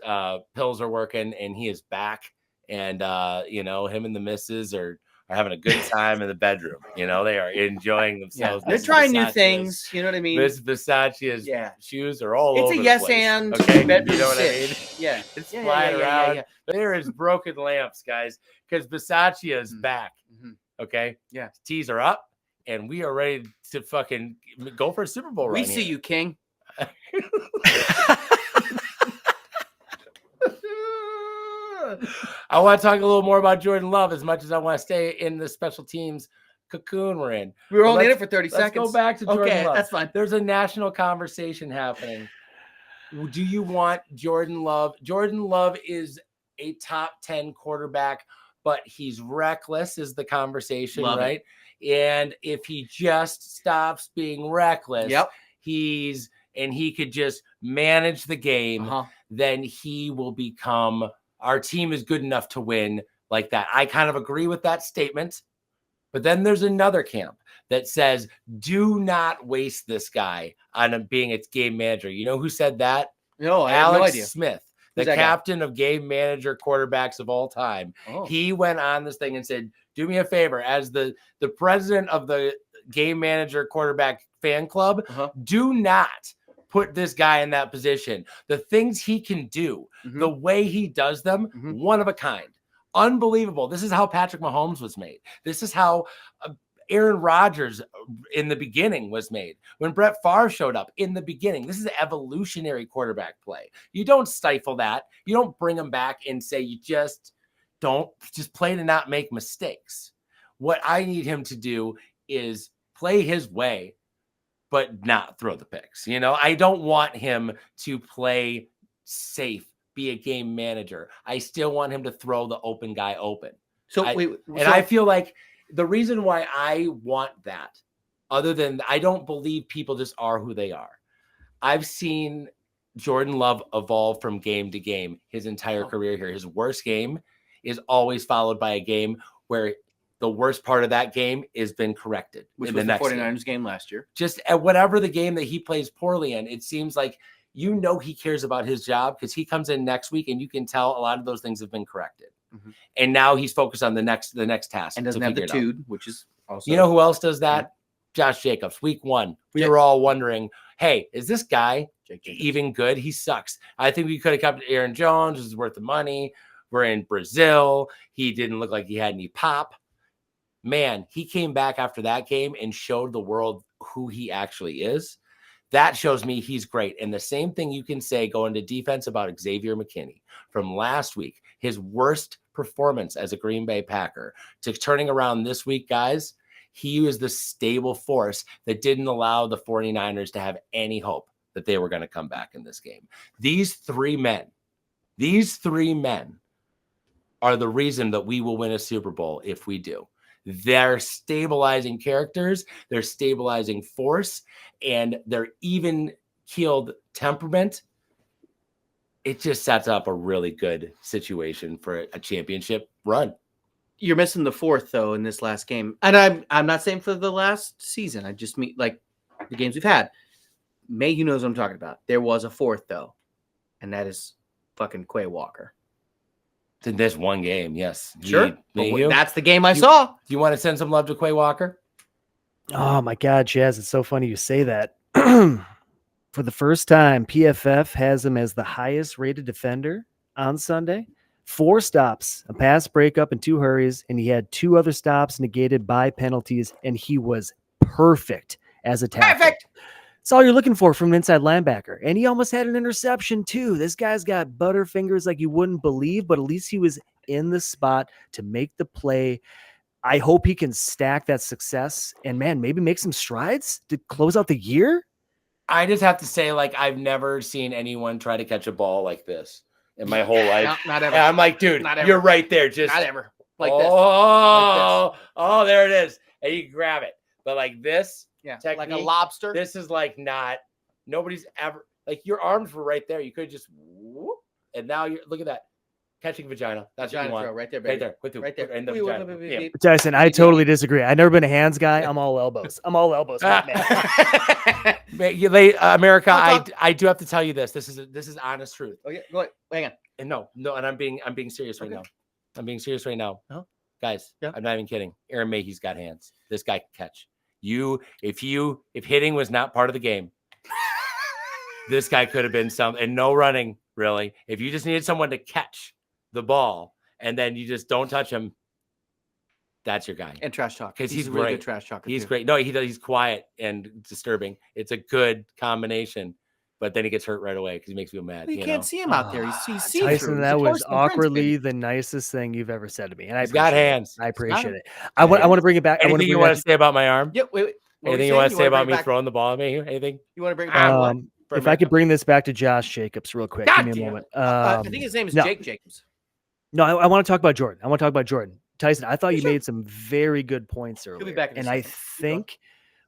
Speaker 1: pills are working and he is back. And him and the missus are having a good time in the bedroom. They are enjoying themselves.
Speaker 3: They're
Speaker 1: Miss
Speaker 3: trying new
Speaker 1: Bisaccia's-
Speaker 3: things. You know what I mean?
Speaker 1: Miss Bisaccia's
Speaker 3: Yeah.
Speaker 1: shoes are all
Speaker 3: It's
Speaker 1: over
Speaker 3: a
Speaker 1: the
Speaker 3: yes
Speaker 1: place.
Speaker 3: and
Speaker 1: Okay,
Speaker 3: bedroom
Speaker 1: you know what I
Speaker 3: sit.
Speaker 1: mean?
Speaker 3: Yeah.
Speaker 1: It's
Speaker 3: Yeah,
Speaker 1: flying
Speaker 3: yeah,
Speaker 1: around.
Speaker 3: yeah.
Speaker 1: There is broken lamps, guys, because Bisaccia is back.
Speaker 3: Mhm.
Speaker 1: Okay.
Speaker 3: Yeah.
Speaker 1: Tees are up, and we are ready to fucking go for a Super Bowl.
Speaker 3: We
Speaker 1: run
Speaker 3: see
Speaker 1: here.
Speaker 3: you, King.
Speaker 1: I want to talk a little more about Jordan Love as much as I want to stay in the special teams cocoon we're in.
Speaker 3: We were
Speaker 1: But
Speaker 3: only in it
Speaker 1: let's-
Speaker 3: for 30
Speaker 1: Let's
Speaker 3: seconds.
Speaker 1: go back to Jordan
Speaker 3: Okay,
Speaker 1: Love.
Speaker 3: that's fine.
Speaker 1: There's a national conversation happening. Do you want Jordan Love? Jordan Love is a top 10 quarterback, but he's reckless is the conversation,
Speaker 3: Love it.
Speaker 1: right? And if he just stops being reckless,
Speaker 3: Yep.
Speaker 1: he could just manage the game,
Speaker 3: Uh-huh.
Speaker 1: then he will become our team is good enough to win like that. I kind of agree with that statement. But then there's another camp that says, do not waste this guy on being its game manager. You know who said that?
Speaker 3: No, I have
Speaker 1: Alex
Speaker 3: no idea.
Speaker 1: Smith, the
Speaker 3: Who's that guy?
Speaker 1: captain of game manager quarterbacks of all time.
Speaker 3: Oh.
Speaker 1: He went on this thing and said, do me a favor, as the president of the game manager quarterback fan club,
Speaker 3: Uh-huh.
Speaker 1: do not put this guy in that position. The things he can do,
Speaker 3: Mhm.
Speaker 1: the way he does them,
Speaker 3: Mhm.
Speaker 1: one of a kind. Unbelievable. This is how Patrick Mahomes was made. This is how Aaron Rodgers in the beginning was made. When Brett Favre showed up in the beginning, this is evolutionary quarterback play. You don't stifle that. You don't bring him back and say you just play to not make mistakes. What I need him to do is play his way, but not throw the picks. I don't want him to play safe, be a game manager. I still want him to throw the open guy open.
Speaker 3: So
Speaker 1: I
Speaker 3: wait,
Speaker 1: And I feel like the reason why I want that Other than I don't believe people just are who they are. I've seen Jordan Love evolve from game to game his entire career here. His worst game is always followed by a game where the worst part of that game has been corrected.
Speaker 3: Which
Speaker 1: in
Speaker 3: was
Speaker 1: the
Speaker 3: the
Speaker 1: next
Speaker 3: 49ers game last year.
Speaker 1: Just at whatever the game that he plays poorly in, it seems like he cares about his job because he comes in next week and you can tell a lot of those things have been corrected.
Speaker 3: Mhm.
Speaker 1: And now he's focused on the next task.
Speaker 3: And doesn't have the dude, which is also.
Speaker 1: You know who else does that? Josh Jacobs, week 1. We were all wondering, hey, is this guy even good? He sucks. I think we could have kept Aaron Jones. This is worth the money. We're in Brazil. He didn't look like he had any pop. Man, he came back after that game and showed the world who he actually is. That shows me he's great. And the same thing you can say going to defense about Xavier McKinney from last week, his worst performance as a Green Bay Packer, to turning around this week, guys. He was the stable force that didn't allow the 49ers to have any hope that they were going to come back in this game. These three men are the reason that we will win a Super Bowl if we do. They're stabilizing characters, they're stabilizing force, and their even-keeled temperament. It just sets up a really good situation for a championship run.
Speaker 3: You're missing the fourth though in this last game, and I'm not saying for the last season. I just mean like the games we've had. May knows what I'm talking about. There was a fourth though, and that is fucking Quay Walker.
Speaker 1: In this one game, yes,
Speaker 3: Sure. That's the game I saw.
Speaker 1: Do you want to send some love to Quay Walker?
Speaker 4: Oh my God, Chaz, it's so funny you say that. For the first time, PFF has him as the highest rated defender on Sunday. 4 stops, a pass breakup, and 2 hurries, and he had 2 other stops negated by penalties, and he was perfect as a tackle.
Speaker 3: Perfect.
Speaker 4: That's all you're looking for from an inside linebacker. And he almost had an interception too. This guy's got butterfingers like you wouldn't believe, but at least he was in the spot to make the play. I hope he can stack that success and, man, maybe make some strides to close out the year.
Speaker 1: I just have to say, like, I've never seen anyone try to catch a ball like this in my whole life.
Speaker 3: Not ever.
Speaker 1: And I'm like, dude,
Speaker 3: Not ever.
Speaker 1: you're right there. Just
Speaker 3: Not ever. Like
Speaker 1: oh,
Speaker 3: this. Like this.
Speaker 1: Oh, there it is. And you can grab it. But like this,
Speaker 3: Yeah.
Speaker 1: technique,
Speaker 3: Like a lobster.
Speaker 1: this is like nobody's ever, like your arms were right there. You could just whoop, and now you're, look at that. Catching vagina. That's
Speaker 3: Vagina
Speaker 1: what you want.
Speaker 3: throw right there, baby.
Speaker 1: Right there. With the,
Speaker 3: Right there.
Speaker 1: In the
Speaker 3: Wait, wait,
Speaker 1: vagina.
Speaker 3: wait, wait,
Speaker 1: Yeah.
Speaker 3: wait.
Speaker 4: Tyson, I totally disagree. I've never been a hands guy. I'm all elbows. I'm all elbows. Not man.
Speaker 1: America,
Speaker 3: Don't
Speaker 1: I do have to tell you this. This is honest truth.
Speaker 3: Okay, go ahead. Hang on.
Speaker 1: And no, and I'm being serious right
Speaker 3: Okay.
Speaker 1: now. I'm being serious right now.
Speaker 3: Oh.
Speaker 1: Guys,
Speaker 3: Yeah.
Speaker 1: I'm not even kidding. Aaron Mayhew's got hands. This guy can catch. If hitting was not part of the game, this guy could have been and no running, really. If you just needed someone to catch the ball and then you just don't touch him, that's your guy.
Speaker 3: And trash talk.
Speaker 1: Because he's
Speaker 3: a really
Speaker 1: great.
Speaker 3: good trash talker.
Speaker 1: He's
Speaker 3: too.
Speaker 1: great. No, he's quiet and disturbing. It's a good combination, but then he gets hurt right away because he makes people mad.
Speaker 3: You can't see him out there. He's see-through.
Speaker 4: Tyson,
Speaker 3: He's
Speaker 4: that
Speaker 3: a
Speaker 4: was
Speaker 3: Torsten Prince,
Speaker 4: awkwardly
Speaker 3: baby.
Speaker 4: the nicest thing you've ever said to me. And I
Speaker 1: He's got
Speaker 4: appreciate it.
Speaker 1: hands.
Speaker 4: I appreciate
Speaker 3: him.
Speaker 4: it. I want to bring it back.
Speaker 1: Anything you want to say about my arm?
Speaker 3: Yeah, wait. What were
Speaker 1: Anything you
Speaker 3: saying?
Speaker 1: want to say about
Speaker 3: bring
Speaker 1: me
Speaker 3: back-
Speaker 1: throwing the ball at me? Anything?
Speaker 3: You want to bring it back? what? For
Speaker 4: If I could
Speaker 3: America?
Speaker 4: bring this back to Josh Jacobs real quick.
Speaker 1: God
Speaker 4: Give me a
Speaker 1: damn
Speaker 4: moment.
Speaker 3: I think his name is
Speaker 4: no.
Speaker 3: Jake Jacobs.
Speaker 4: No, I want to talk about Jordan. Tyson, I thought you
Speaker 3: Sure.
Speaker 4: made some very good points earlier.
Speaker 3: be back in a
Speaker 4: and I
Speaker 3: second. Keep
Speaker 4: think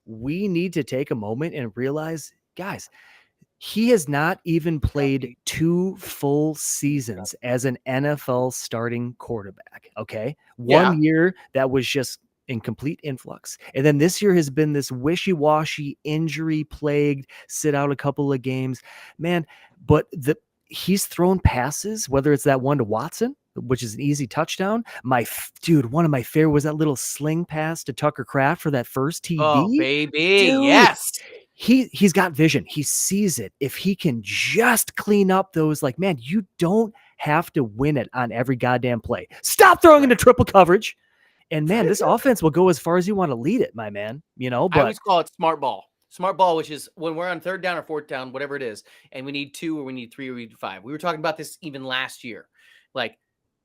Speaker 4: we need to take a moment and realize, guys, he has not even played 2 full seasons as an NFL starting quarterback. Okay.
Speaker 3: Yeah.
Speaker 4: 1 year that was just in complete influx. And then this year has been this wishy-washy, injury-plagued, sit out a couple of games. Man, but he's thrown passes, whether it's that one to Watson, which is an easy touchdown. One of my favorite was that little sling pass to Tucker Kraft for that first TD.
Speaker 3: Oh, baby.
Speaker 4: Dude.
Speaker 3: Yes.
Speaker 4: He's got vision. He sees it. If he can just clean up those, like, man, you don't have to win it on every goddamn play. Stop throwing into triple coverage. And man, this offense will go as far as you want to lead it, my man.
Speaker 3: I
Speaker 4: But
Speaker 3: always call it smart ball. Smart ball, which is when we're on 3rd down or 4th down, whatever it is, and we need 2 or we need 3 or we need 5. We were talking about this even last year. Like,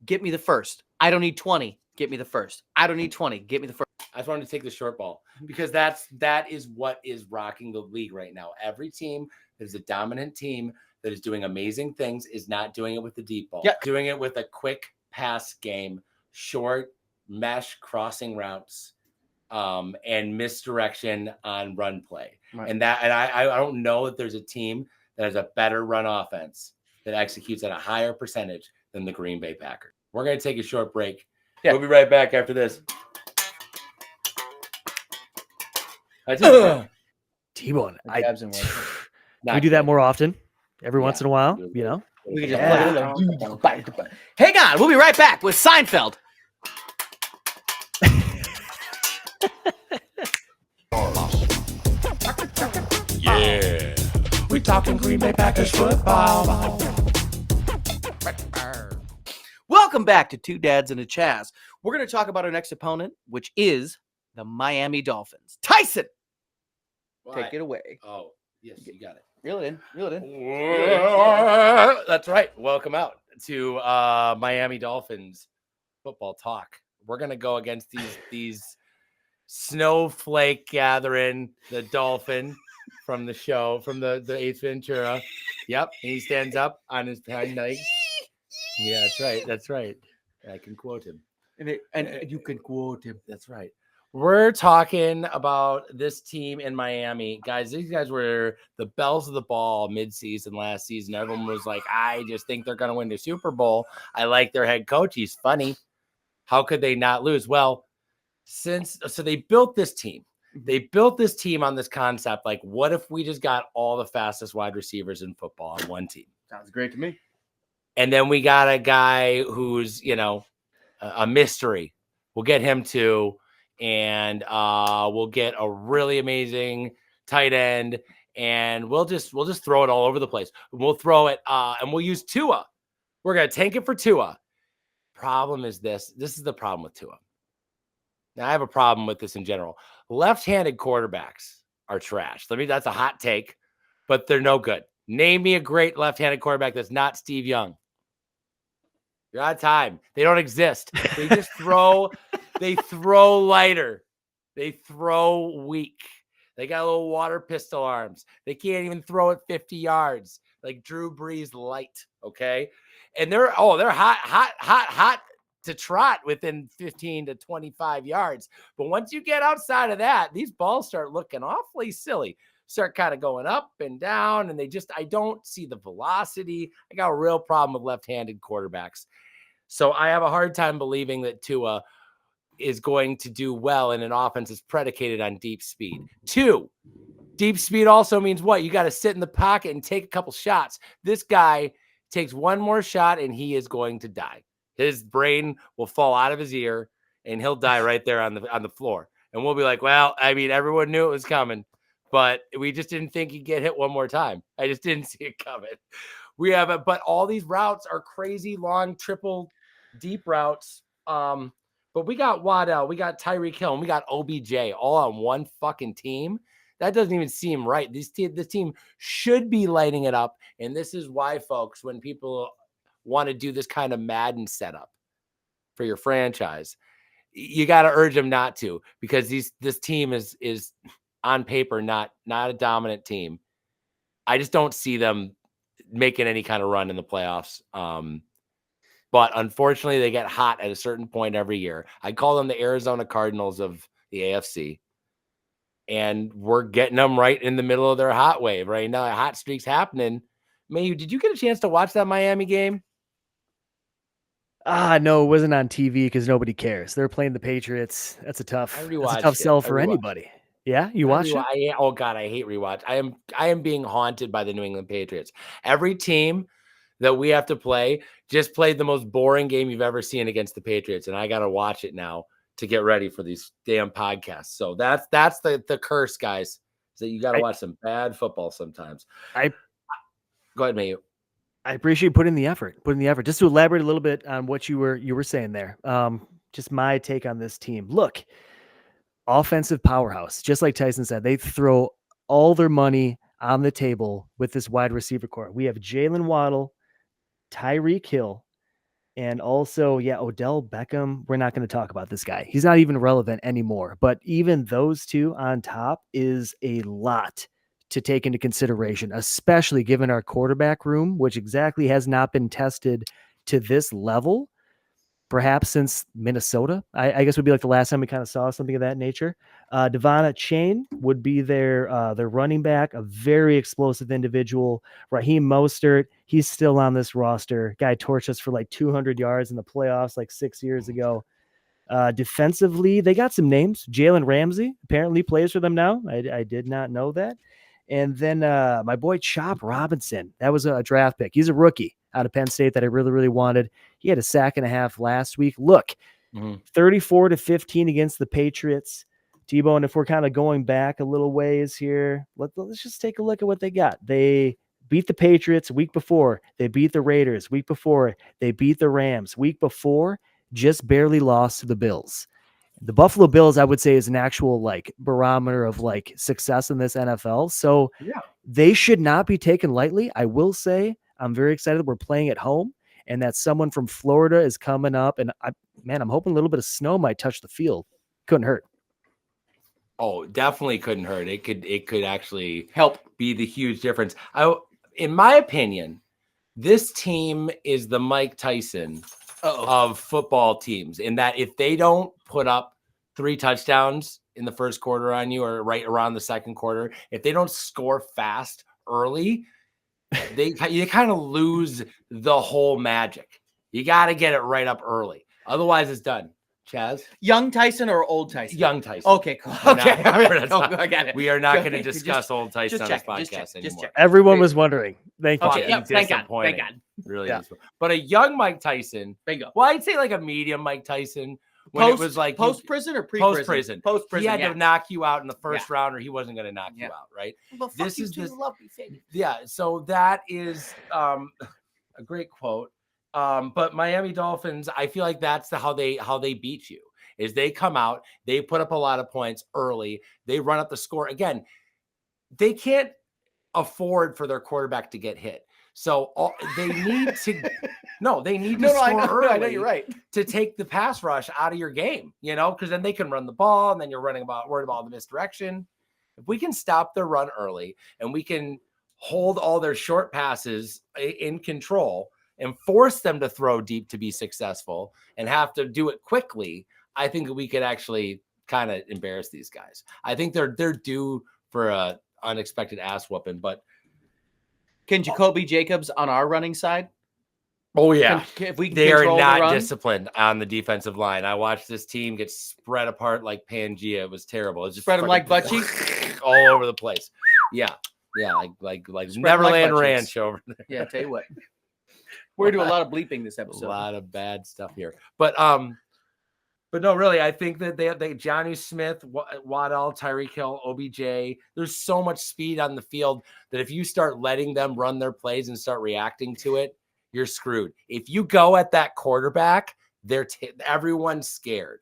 Speaker 3: get me the first. I don't need 20. Get me the first. I don't need 20. Get me the first.
Speaker 1: I just wanted to take the short ball because that is what is rocking the league right now. Every team that is a dominant team that is doing amazing things is not doing it with the deep ball.
Speaker 3: Yeah.
Speaker 1: Doing it with a quick pass game, short mesh crossing routes. and misdirection on run play.
Speaker 3: Right.
Speaker 1: And I don't know that there's a team that has a better run offense that executes at a higher percentage than the Green Bay Packers. We're going to take a short break.
Speaker 3: Yeah.
Speaker 1: We'll be right back after this.
Speaker 4: T-Bone.
Speaker 3: Jabs and work.
Speaker 4: We do that more often, every once in a while, you know?
Speaker 3: We can just
Speaker 4: Yeah.
Speaker 3: plug it in. Hang on, we'll be right back with Seinfeld.
Speaker 2: Yeah. We talking Green Bay Packers football.
Speaker 3: Welcome back to Two Dads and a Chaz. We're going to talk about our next opponent, which is the Miami Dolphins. Tyson, take it away.
Speaker 1: Oh, yes, you got it.
Speaker 3: Reel it in.
Speaker 1: That's right. Welcome out to Miami Dolphins football talk. We're gonna go against these snowflake gathering, the dolphin from the show, from the Ace Ventura. Yep, and he stands up on his hind legs. Yeah, that's right. I can quote him.
Speaker 3: And you can quote him.
Speaker 1: That's right. We're talking about this team in Miami. Guys, these guys were the bells of the ball midseason last season. Everyone was like, I just think they're going to win the Super Bowl. I like their head coach. He's funny. How could they not lose? Well, so they built this team. They built this team on this concept. Like, what if we just got all the fastest wide receivers in football on one team?
Speaker 3: Sounds great to me.
Speaker 1: And then we got a guy who's, a mystery. We'll get him too. And we'll get a really amazing tight end, and we'll just throw it all over the place. We'll throw it, and we'll use Tua. We're gonna tank it for Tua. Problem is this is the problem with Tua. Now, I have a problem with this in general. Left-handed quarterbacks are trash. That's a hot take, but they're no good. Name me a great left-handed quarterback that's not Steve Young. You're out of time. They don't exist. They just throw. They throw lighter. They throw weak. They got little water pistol arms. They can't even throw it 50 yards like Drew Brees light. Okay, and they're hot to trot within 15 to 25 yards. But once you get outside of that, these balls start looking awfully silly. Start kind of going up and down, and I don't see the velocity. I got a real problem with left-handed quarterbacks. So I have a hard time believing that Tua is going to do well in an offense that's predicated on deep speed. 2, deep speed also means what? You got to sit in the pocket and take a couple shots. This guy takes one more shot and he is going to die. His brain will fall out of his ear and he'll die right there on the floor. And we'll be like, well, I mean, everyone knew it was coming, but we just didn't think he'd get hit one more time. I just didn't see it coming. We have it, but all these routes are crazy long, triple deep routes. But we got Waddell, we got Tyreek Hill, and we got OBJ all on one fucking team. That doesn't even seem right. This team should be lighting it up. And this is why, folks, when people want to do this kind of Madden setup for your franchise, you got to urge them not to, because this team is on paper not a dominant team. I just don't see them making any kind of run in the playoffs. But unfortunately, they get hot at a certain point every year. I call them the Arizona Cardinals of the AFC. And we're getting them right in the middle of their hot wave right now. A hot streak's happening. Mayu, did you get a chance to watch that Miami game?
Speaker 4: No, it wasn't on TV because nobody cares. They're playing the Patriots. That's a tough sell for anybody. Yeah, you watched it?
Speaker 1: Oh God, I hate rewatch. I am being haunted by the New England Patriots. Every team that we have to play just played the most boring game you've ever seen against the Patriots, and I got to watch it now to get ready for these damn podcasts. So that's the curse, guys. Is that you got to watch some bad football sometimes. Go ahead, Mayu.
Speaker 4: I appreciate putting the effort. Just to elaborate a little bit on what you were saying there. Just my take on this team. Look, offensive powerhouse. Just like Tyson said, they throw all their money on the table with this wide receiver core. We have Jalen Waddle, Tyreek Hill, and also, Odell Beckham. We're not going to talk about this guy. He's not even relevant anymore. But even those two on top is a lot to take into consideration, especially given our quarterback room, which exactly has not been tested to this level. perhaps since Minnesota. I guess would be like the last time we kind of saw something of that nature. Devon Chain would be their running back, a very explosive individual. Raheem Mostert, he's still on this roster. Guy torched us for like 200 yards in the playoffs like 6 years ago. Defensively, they got some names. Jalen Ramsey apparently plays for them now. I did not know that. And then my boy Chop Robinson, that was a draft pick. He's a rookie out of Penn State that I really, really wanted. He had a sack and a half last week. Look, 34-15 against the Patriots. T-Bone, if we're kind of going back a little ways here, let's just take a look at what they got. They beat the Patriots week before. They beat the Raiders week before. They beat the Rams week before. Just barely lost to the Bills. The Buffalo Bills, I would say, is an actual like barometer of like success in this NFL. So they should not be taken lightly. I will say I'm very excited that we're playing at home and that someone from Florida is coming up. And I'm hoping a little bit of snow might touch the field. Couldn't hurt.
Speaker 1: Oh, definitely couldn't hurt. It could actually
Speaker 3: Help.
Speaker 1: be the huge difference. In my opinion, this team is the Mike Tyson of football teams, in that if they don't put up 3 touchdowns in the first quarter on you or right around the second quarter, if they don't score fast early, you kind of lose the whole magic. You got to get it right up early. Otherwise, it's done. Chaz?
Speaker 3: Young Tyson or old Tyson?
Speaker 1: Young Tyson.
Speaker 3: Okay, cool. Okay. I got it.
Speaker 1: We are not going to discuss old Tyson on this podcast anymore.
Speaker 4: Everyone was wondering. Thank you.
Speaker 3: Okay, yeah, thank God.
Speaker 1: Really disappointing. But a young Mike Tyson.
Speaker 3: Bingo.
Speaker 1: Well, I'd say like a medium Mike Tyson. When it was like
Speaker 3: post-prison or pre-prison?
Speaker 1: Post-prison.
Speaker 3: Post-prison,
Speaker 1: he had to knock you out in the first
Speaker 3: Yeah.
Speaker 1: round, or he wasn't going to knock you out, right?
Speaker 3: Well, fuck
Speaker 1: This
Speaker 3: you
Speaker 1: is
Speaker 3: too,
Speaker 1: this-
Speaker 3: lovely thing.
Speaker 1: Yeah, so that is a great quote. But Miami Dolphins, I feel like that's how they beat you. Is they come out, they put up a lot of points early, they run up the score. Again, they can't afford for their quarterback to get hit. So they need to score early.
Speaker 3: I know you're right.
Speaker 1: To take the pass rush out of your game, because then they can run the ball, and then you're worried about the misdirection. If we can stop their run early and we can hold all their short passes in control and force them to throw deep to be successful and have to do it quickly, I think we could actually kind of embarrass these guys. I think they're due for a unexpected ass whooping. But
Speaker 3: can Jacoby Jacobs on our running side?
Speaker 1: Oh yeah,
Speaker 3: If we can
Speaker 1: they are
Speaker 3: control the
Speaker 1: not
Speaker 3: run?
Speaker 1: disciplined on the defensive line. I watched this team get spread apart like Pangea. It was terrible. It just
Speaker 3: Spread 'em like butt
Speaker 1: fucking
Speaker 3: cheeks?
Speaker 1: all over the place. Yeah, like Neverland
Speaker 3: butt
Speaker 1: Ranch
Speaker 3: cheeks.
Speaker 1: over there.
Speaker 3: Yeah, tell you what. We're doing a lot of bleeping this
Speaker 1: A
Speaker 3: episode.
Speaker 1: lot of bad stuff here, but no, really, I think that they Johnny Smith, Waddell, Tyreek Hill, OBJ. There's so much speed on the field that if you start letting them run their plays and start reacting to it, you're screwed. If you go at that quarterback, everyone's scared.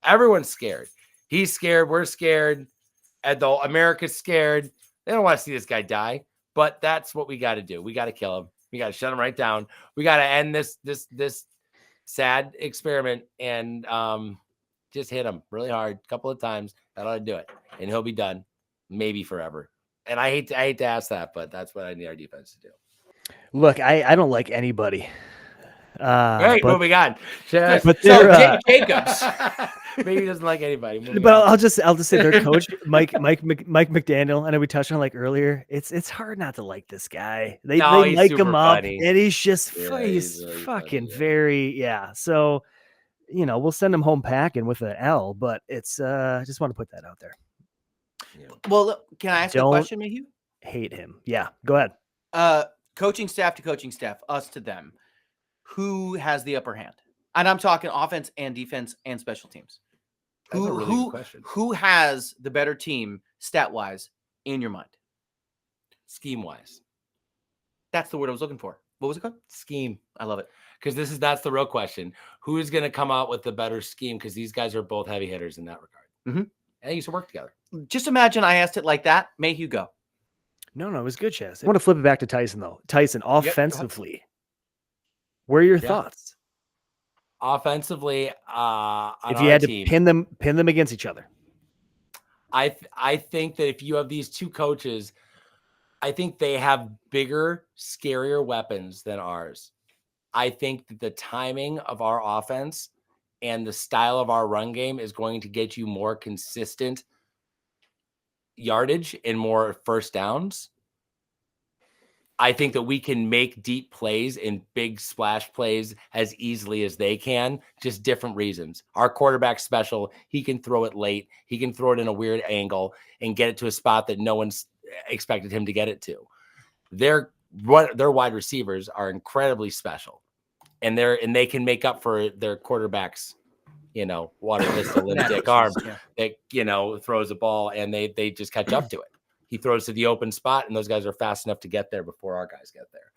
Speaker 1: Everyone's scared. He's scared. We're scared. America's scared. They don't want to see this guy die, but that's what we got to do. We got to kill him. We got to shut him right down. We got to end this sad experiment and just hit him really hard a couple of times. That ought to do it, and he'll be done, maybe forever. And I hate to ask that, but that's what I need our defense to do.
Speaker 4: Look, I don't like anybody.
Speaker 1: Great, moving on.
Speaker 4: But
Speaker 3: So
Speaker 4: they're,
Speaker 3: Jacobs.
Speaker 1: Maybe he doesn't like anybody. Moving
Speaker 4: but
Speaker 1: on.
Speaker 4: I'll just say their coach Mike McDaniel. I know we touched on like earlier. It's hard not to like this guy. They
Speaker 1: No, he's
Speaker 4: like him
Speaker 1: super
Speaker 4: up,
Speaker 1: funny.
Speaker 4: and he's just
Speaker 1: Yeah,
Speaker 4: he's
Speaker 1: he's really
Speaker 4: fucking
Speaker 1: funny, yeah.
Speaker 4: very So we'll send him home packing with an L. But it's I just want to put that out there.
Speaker 3: Well, look, can I ask a
Speaker 4: Don't-
Speaker 3: question, Mayhew?
Speaker 4: Hate him. Yeah, go ahead.
Speaker 3: Coaching staff to coaching staff, us to them. Who has the upper hand? And I'm talking offense and defense and special teams.
Speaker 1: That's a really good question.
Speaker 3: Who has the better team stat wise in your mind?
Speaker 1: Scheme wise,
Speaker 3: That's the word I was looking for. What was it called?
Speaker 1: scheme.
Speaker 3: I love it.
Speaker 1: Because that's the real question. Who is going to come out with the better scheme? Because these guys are both heavy hitters in that regard.
Speaker 3: Mhm.
Speaker 1: And they used to work together.
Speaker 3: Just imagine I asked it like that. Mayhew, go.
Speaker 4: No, it was good, Chaz. I want to flip it back to Tyson though. Tyson, offensively, what are your thoughts?
Speaker 1: Offensively, on
Speaker 4: If you
Speaker 1: our
Speaker 4: had to
Speaker 1: team,
Speaker 4: pin them against each other.
Speaker 1: I think that if you have these two coaches, I think they have bigger, scarier weapons than ours. I think that the timing of our offense and the style of our run game is going to get you more consistent yardage and more first downs. I think that we can make deep plays and big splash plays as easily as they can, just different reasons. Our quarterback's special. He can throw it late. He can throw it in a weird angle and get it to a spot that no one's expected him to get it to. Their wide receivers are incredibly special, and they can make up for their quarterback's, water pistol limp arm that, throws a ball, and they just catch up to it. He throws to the open spot, and those guys are fast enough to get there before our guys get there.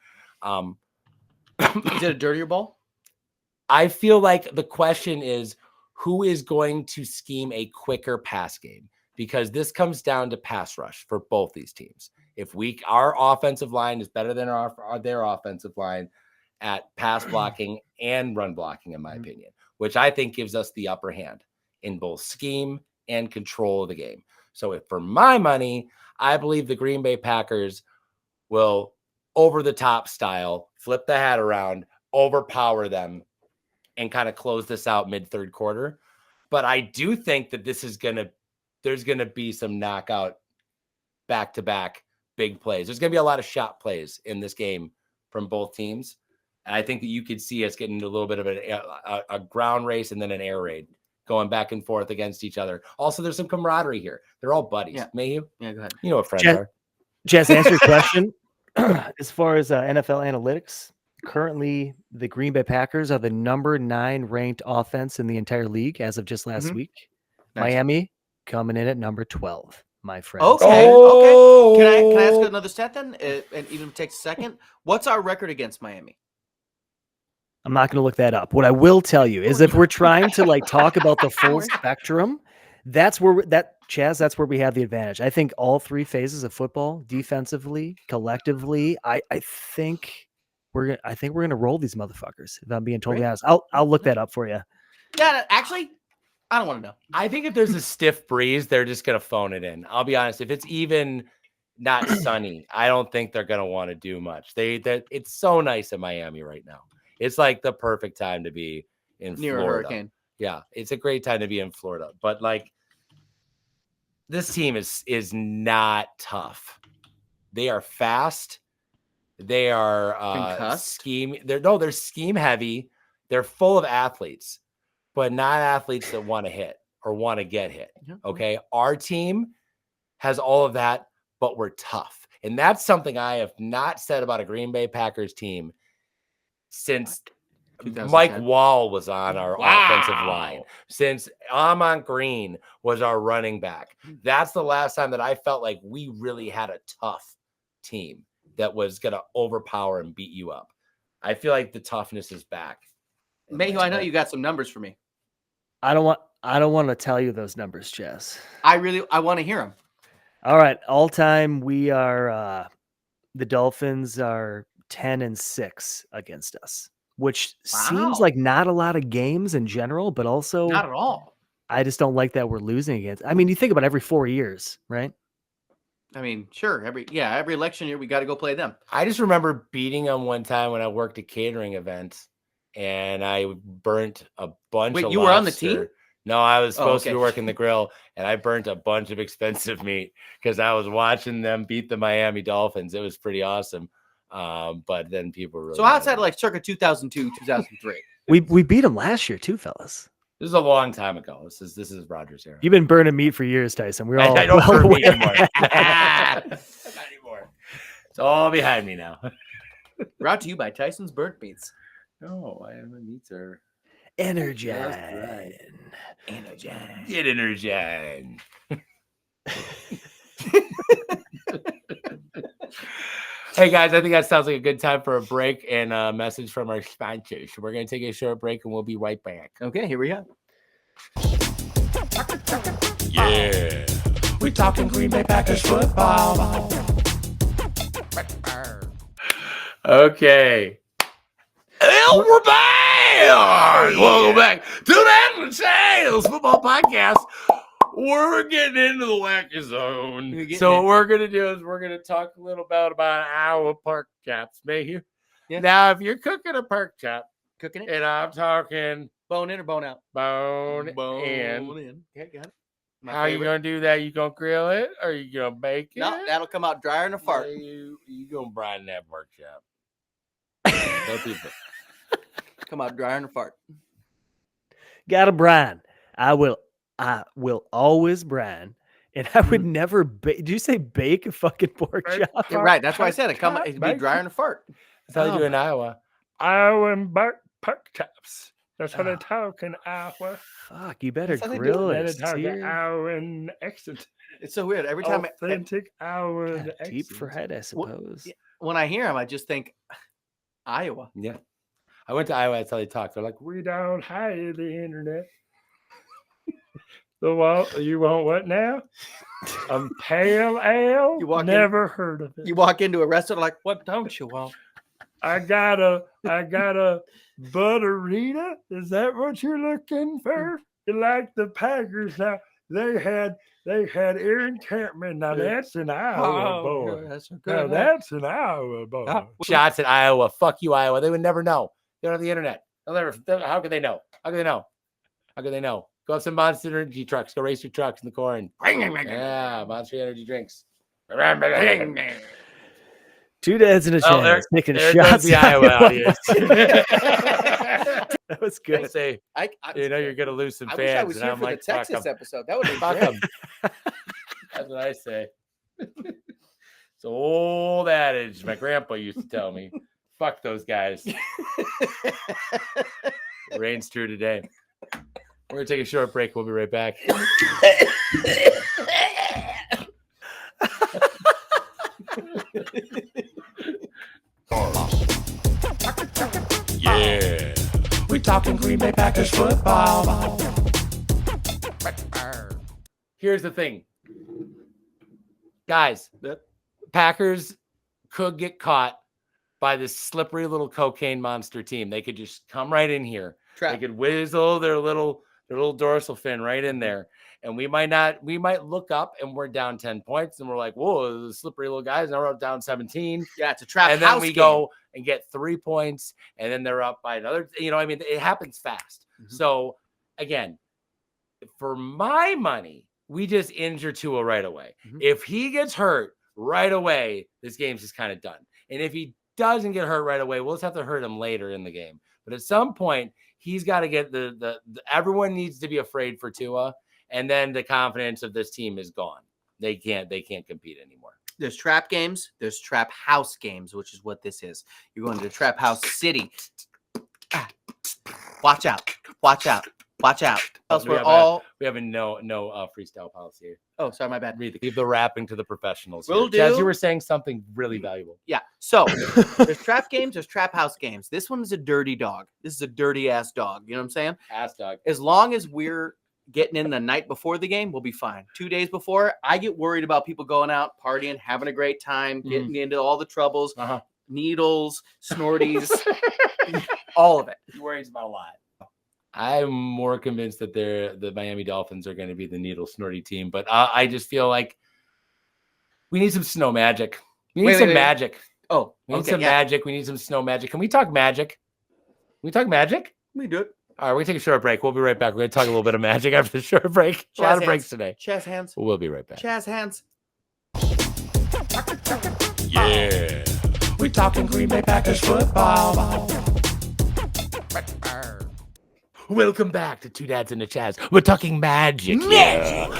Speaker 3: Is it a dirtier ball?
Speaker 1: I feel like the question is, who is going to scheme a quicker pass game? Because this comes down to pass rush for both these teams. If our offensive line is better than their offensive line at pass blocking and run blocking, in my opinion, which I think gives us the upper hand in both scheme and control of the game. So if for my money, I believe the Green Bay Packers will over the top style, flip the hat around, overpower them, and kind of close this out mid-third quarter. But I do think that there's going to be some knockout back-to-back big plays. There's going to be a lot of shot plays in this game from both teams. And I think that you could see us getting into a little bit of a ground race and then an air raid, going back and forth against each other. Also, there's some camaraderie here. They're all buddies.
Speaker 3: Yeah.
Speaker 1: Mayhew?
Speaker 3: Yeah, go ahead.
Speaker 1: You know what friends are.
Speaker 4: Jess, answer your question. As far as NFL analytics, currently the Green Bay Packers are the number 9 ranked offense in the entire league as of just last week.
Speaker 3: Nice.
Speaker 4: Miami coming in at number 12, my friend.
Speaker 3: Okay.
Speaker 1: Oh!
Speaker 3: Okay. Can I ask another stat then? And even if it takes a second. What's our record against Miami?
Speaker 4: I'm not going to look that up. What I will tell you is if we're trying to talk about the full spectrum, that's where Chaz, that's where we have the advantage. I think all 3 phases of football, defensively, collectively, I think we're going to roll these motherfuckers. If I'm being totally honest, I'll look that up for you.
Speaker 3: Yeah, actually, I don't want to know.
Speaker 1: I think if there's a stiff breeze, they're just going to phone it in. I'll be honest. If it's even not sunny, I don't think they're going to want to do much. It's so nice in Miami right now. It's like the perfect time to be in
Speaker 3: Near
Speaker 1: Florida.
Speaker 3: a hurricane.
Speaker 1: Yeah, it's a great time to be in Florida. But this team is not tough. They are fast. They are scheme. They're scheme heavy. They're full of athletes, but not athletes that want to hit or want to get hit. Okay, our team has all of that, but we're tough, and that's something I have not said about a Green Bay Packers team since Mike Wall was on our offensive line, since Amon Green was our running back. That's the last time that I felt like we really had a tough team that was going to overpower and beat you up. I feel like the toughness is back.
Speaker 3: Mayhew, I know you got some numbers for me.
Speaker 4: I don't want to tell you those numbers, Jess.
Speaker 3: I want to hear them.
Speaker 4: All right. All time, we are the Dolphins are 10-6 against us, which seems like not a lot of games in general, but also
Speaker 3: not at all.
Speaker 4: I just don't like that we're losing against. I mean, you think about every 4 years, right?
Speaker 3: I mean, sure. Every election year we got to go play them.
Speaker 1: I just remember beating them one time when I worked at catering events, and I burnt a bunch of lobster.
Speaker 3: You were on the team?
Speaker 1: No, I was supposed to be working the grill, and I burnt a bunch of expensive meat because I was watching them beat the Miami Dolphins. It was pretty awesome. But then people were really
Speaker 3: outside of circa 2002, 2003.
Speaker 4: We beat them last year too, fellas.
Speaker 1: This is a long time ago. This is Rogers' era.
Speaker 4: You've been burning meat for years, Tyson. We're all
Speaker 1: I don't burn meat anymore. Not anymore. It's all behind me now.
Speaker 3: Brought to you by Tyson's Burnt Meats.
Speaker 1: No, my meats are
Speaker 4: Energine.
Speaker 3: Energine.
Speaker 1: Get Energine. Hey guys, I think that sounds like a good time for a break and a message from our sponsors. We're going to take a short break and we'll be right back.
Speaker 3: Okay, here we go.
Speaker 2: Yeah, we talking Green Bay Packers football.
Speaker 1: Okay. Well, we're back. Welcome back to the Sales Football Podcast. We're getting into the wacky zone. So what we're going to do is we're going to talk a little bit about our park caps. Mayhew,
Speaker 3: Yeah.
Speaker 1: Now, if you're cooking a pork chop,
Speaker 3: Cooking it.
Speaker 1: and I'm talking
Speaker 3: Bone in or bone out?
Speaker 1: bone in,
Speaker 3: in. Okay, got it. My
Speaker 1: how you
Speaker 3: favorite.
Speaker 1: gonna do that? You gonna grill it or you gonna bake it?
Speaker 3: No, that'll come out drier than a fart.
Speaker 1: You gonna brine that pork chop? Tell people.
Speaker 3: Come out drier than a fart.
Speaker 4: Got to brine. I will always brine. And I would never bake. Do you say bake a fucking pork
Speaker 1: Bake
Speaker 4: chop?
Speaker 3: Yeah, right. That's why I said it. It'd be
Speaker 1: Bake
Speaker 3: drier than a fart.
Speaker 1: That's how they do in Iowa. Iowa and pork chops. That's
Speaker 4: how they
Speaker 1: talk in Iowa.
Speaker 4: Fuck, you better
Speaker 3: That's how they do
Speaker 4: grill
Speaker 1: They
Speaker 4: it.
Speaker 1: talk in
Speaker 4: Sear.
Speaker 1: Iowa and accent.
Speaker 3: It's so weird. Every time
Speaker 1: Authentic Iowa
Speaker 4: God, deep fried, I suppose.
Speaker 3: yeah. When I hear them, I just think Iowa.
Speaker 1: Yeah. I went to Iowa. That's how they talk. They're like, we don't hide the internet. You want what now? Pale ale?
Speaker 3: You walk in-
Speaker 1: Never heard of it.
Speaker 3: You walk into a restaurant like, what don't you want?
Speaker 1: I got a butterita. Is that what you're looking for? You like the Packers now? They had Aaron Campman. Now that's an Iowa boy.
Speaker 3: That's a
Speaker 1: Now that's an Iowa boy.
Speaker 3: Ah.
Speaker 1: Shots at Iowa. Fuck you, Iowa. They would never know. They don't have the internet. How could they know? How could they know? How could they know? Go have some Monster Energy trucks. Go race your trucks in the corn. Yeah, Monster Energy drinks.
Speaker 4: Two dads and a
Speaker 1: Oh,
Speaker 4: chance taking
Speaker 1: There
Speaker 4: shots.
Speaker 1: goes the Iowa audience.
Speaker 4: That was
Speaker 1: They
Speaker 4: good.
Speaker 1: say,
Speaker 3: I
Speaker 1: you know, you're gonna lose some
Speaker 3: wish
Speaker 1: fans.
Speaker 3: I was
Speaker 1: and
Speaker 3: here
Speaker 1: I'm
Speaker 3: for
Speaker 1: like,
Speaker 3: the
Speaker 1: fuck
Speaker 3: Texas
Speaker 1: 'em.
Speaker 3: episode. That would have
Speaker 1: Fuck
Speaker 3: been great.
Speaker 1: 'em. That's what I say. It's an old adage my grandpa used to tell me. Fuck those guys. Reigns true today. We're gonna take a short break. We'll be right back.
Speaker 2: Yeah. We talking Green Bay Packers football.
Speaker 1: Here's the thing, guys. The Packers could get caught by this slippery little cocaine monster team. They could just come right in here.
Speaker 3: Trap.
Speaker 1: They could whizzle their little dorsal fin right in there. And we might look up and we're down 10 points and we're like, whoa, the slippery little guys. Now we're down 17.
Speaker 3: Yeah, it's a trap.
Speaker 1: And then
Speaker 3: house
Speaker 1: we
Speaker 3: game.
Speaker 1: go and get 3 points and then they're up by another, it happens fast.
Speaker 3: Mhm.
Speaker 1: So again, for my money, we just injure Tua right away.
Speaker 3: Mhm.
Speaker 1: If he gets hurt right away, this game's just kind of done. And if he doesn't get hurt right away, we'll just have to hurt him later in the game. But at some point, he's got to get the everyone needs to be afraid for Tua, and then the confidence of this team is gone. They can't compete anymore.
Speaker 3: There's trap games. There's trap house games, which is what this is. You're going to Trap House City. Watch out. Watch out. Watch out. Else
Speaker 1: We
Speaker 3: we're
Speaker 1: have
Speaker 3: all.
Speaker 1: We have a no freestyle policy here.
Speaker 3: Oh, sorry, my bad.
Speaker 1: Leave the rapping to the professionals.
Speaker 3: Will
Speaker 1: here. Chaz,
Speaker 3: do.
Speaker 1: you were saying something really valuable.
Speaker 3: Yeah. So there's trap games. There's trap house games. This one is a dirty dog. This is a dirty ass dog. You know what I'm saying?
Speaker 1: Ass dog.
Speaker 3: As long as we're getting in the night before the game, we'll be fine. 2 days before, I get worried about people going out, partying, having a great time, getting into all the troubles,
Speaker 1: Uh-huh.
Speaker 3: needles, snorties, all of it.
Speaker 1: He worries about a lot. I'm more convinced that the Miami Dolphins are going to be the needle snorty team, but I just feel like we need some snow magic. We need
Speaker 3: Wait,
Speaker 1: some
Speaker 3: wait.
Speaker 1: magic.
Speaker 3: Oh,
Speaker 1: We need
Speaker 3: okay,
Speaker 1: some
Speaker 3: yeah.
Speaker 1: magic. We need some snow magic. Can we talk magic? Can we talk magic?
Speaker 3: We do it.
Speaker 1: All right, we're going to take a short break. We'll be right back. We're going to talk a little bit of magic after the short break. A lot of
Speaker 3: Chaz
Speaker 1: breaks
Speaker 3: hands.
Speaker 1: today.
Speaker 3: Chaz hands.
Speaker 1: We'll be right back.
Speaker 3: Chaz hands.
Speaker 2: Yeah. We talking Green Bay Packers football.
Speaker 1: Welcome back to Two Dads and a Chaz. We're talking magic. On Two Dads.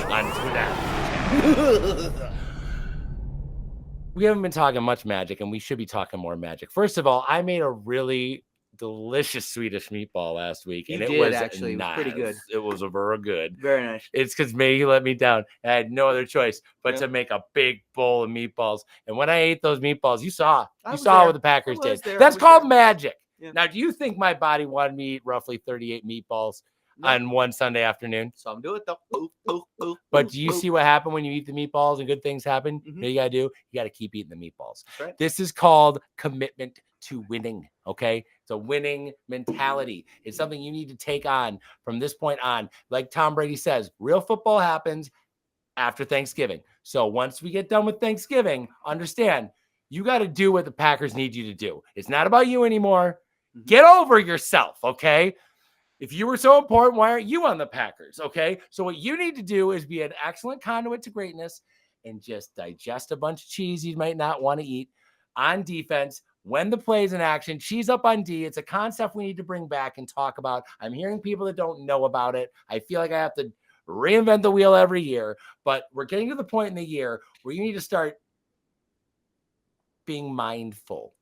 Speaker 1: We haven't been talking much magic, and we should be talking more magic. First of all, I made a really delicious Swedish meatball last week,
Speaker 3: You
Speaker 1: and it
Speaker 3: did,
Speaker 1: was
Speaker 3: actually. It was pretty good.
Speaker 1: It was very good.
Speaker 3: Very nice.
Speaker 1: It's because Maggie let me down. I had no other choice but
Speaker 3: Yeah.
Speaker 1: to make a big bowl of meatballs. And when I ate those meatballs, you saw
Speaker 3: was
Speaker 1: what
Speaker 3: there.
Speaker 1: the Packers
Speaker 3: I was
Speaker 1: did.
Speaker 3: there. I
Speaker 1: That's
Speaker 3: was
Speaker 1: called
Speaker 3: there.
Speaker 1: magic.
Speaker 3: Yeah.
Speaker 1: Now, do you think my body wanted me to eat roughly 38 meatballs
Speaker 3: No.
Speaker 1: on one Sunday afternoon?
Speaker 3: Some do it though. Ooh, ooh, ooh,
Speaker 1: But
Speaker 3: ooh,
Speaker 1: do you
Speaker 3: ooh.
Speaker 1: see what happened when you eat the meatballs and good things happen?
Speaker 3: Mhm.
Speaker 1: You know what you got to do? You got to keep eating the meatballs.
Speaker 3: That's right.
Speaker 1: This is called commitment to winning. Okay. It's a winning mentality. It's something you need to take on from this point on. Like Tom Brady says, real football happens after Thanksgiving. So once we get done with Thanksgiving, understand You got to do what the Packers need you to do. It's not about you anymore. Get over yourself, okay? If you were so important, why aren't you on the Packers, okay? So what you need to do is be an excellent conduit to greatness and just digest a bunch of cheese you might not want to eat on defense when the play's in action. Cheese up on D. It's a concept we need to bring back and talk about. I'm hearing people that don't know about it. I feel like I have to reinvent the wheel every year, but we're getting to the point in the year where you need to start being mindful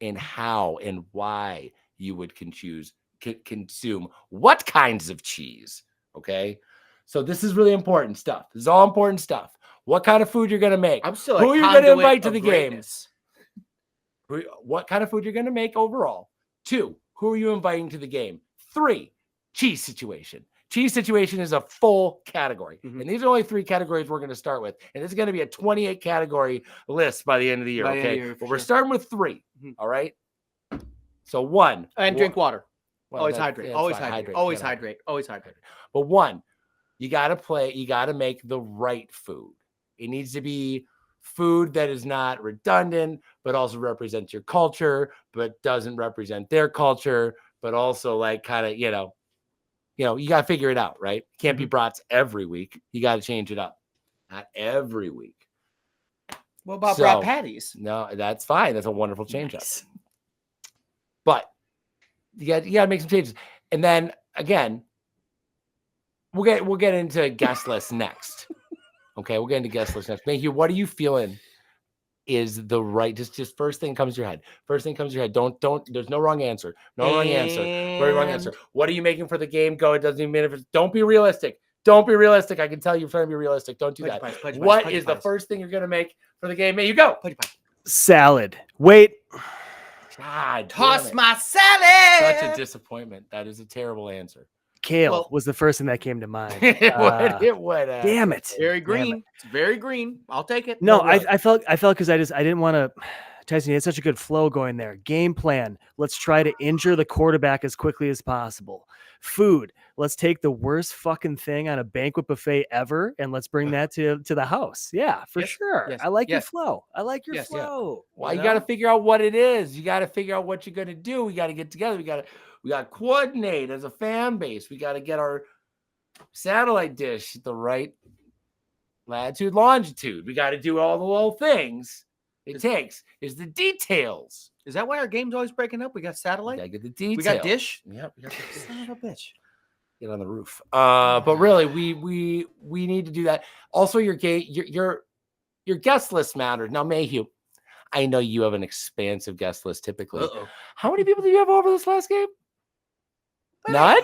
Speaker 1: in how and why you would consume what kinds of cheese. Okay. So this is really important stuff. This is all important stuff. What kind of food you're going to make?
Speaker 3: I'm still
Speaker 1: who
Speaker 3: a
Speaker 1: are you going to
Speaker 3: conduit
Speaker 1: invite to
Speaker 3: of
Speaker 1: the
Speaker 3: greatness.
Speaker 1: game? What kind of food you're going to make overall? 2, who are you inviting to the game? 3, cheese situation. Cheese situation is a full category. And these are only 3 categories we're going to start with. And this is going to be a 28 category list by the end of the year.
Speaker 3: By the end of
Speaker 1: Okay.
Speaker 3: the year, for
Speaker 1: But we're
Speaker 3: sure.
Speaker 1: starting with 3. All right. So 1.
Speaker 3: And drink water.
Speaker 1: Well,
Speaker 3: Always
Speaker 1: that-
Speaker 3: hydrate.
Speaker 1: yeah,
Speaker 3: Always
Speaker 1: it's fine.
Speaker 3: hydrate.
Speaker 1: Hydrate.
Speaker 3: Always
Speaker 1: You gotta
Speaker 3: hydrate. Always hydrate.
Speaker 1: But 1, you got to make the right food. It needs to be food that is not redundant, but also represents your culture, but doesn't represent their culture, but also like kind of, you got to figure it out, right? Can't be brats every week. You got to change it up. Not every week.
Speaker 3: What about
Speaker 1: So-
Speaker 3: brat patties?
Speaker 1: No, that's fine. That's a wonderful change up. But you got to make some changes. And then again, we'll get into guest lists next. Okay, we'll get into guest lists next. Thank you. What are you feeling is the right? Just first thing comes to your head. First thing comes to your head. Don't. There's no wrong answer. No wrong answer. Very wrong answer. What are you making for the game? Go. It doesn't even matter if it's. Don't be realistic. Don't be realistic. I can tell you're trying to be realistic. Don't do that. What is the first thing you're gonna make for the game? There you go.
Speaker 4: Salad. Wait.
Speaker 1: God,
Speaker 3: Toss
Speaker 1: damn it.
Speaker 3: my salad.
Speaker 1: Such a disappointment. That is a terrible answer.
Speaker 4: Kale
Speaker 3: Well-
Speaker 4: was the first thing that came to mind.
Speaker 1: It would.
Speaker 4: Damn it.
Speaker 3: Very
Speaker 4: Damn
Speaker 3: green.
Speaker 4: it.
Speaker 3: It's very green. I'll take it.
Speaker 4: No,
Speaker 1: really.
Speaker 4: I felt because I didn't want to. Tyson, you had such a good flow going there. Game plan. Let's try to injure the quarterback as quickly as possible. Food. Let's take the worst fucking thing on a banquet buffet ever and let's bring that to the house. Yeah, for
Speaker 3: Yes,
Speaker 4: sure.
Speaker 3: yes,
Speaker 4: I like your
Speaker 3: yes.
Speaker 4: flow. I like your
Speaker 3: Yes, yeah.
Speaker 4: flow.
Speaker 1: Well, you got to figure out what it is. You got to figure out what you're going to do. We got to get together. We got to coordinate as a fan base. We got to get our satellite dish at the right latitude, longitude. We got to do all the little things it takes. Is the details.
Speaker 3: Is that why our game's always breaking up? We got
Speaker 1: We
Speaker 3: satellite.
Speaker 1: got to get the details.
Speaker 3: We got dish.
Speaker 1: Yep. We got the dish.
Speaker 3: Son of a bitch.
Speaker 1: Get on the roof. But really, we need to do that. Also, your guest list matters. Now, Mayhew, I know you have an expansive guest list typically.
Speaker 3: Uh-oh.
Speaker 1: How many people do you have over this last game? None?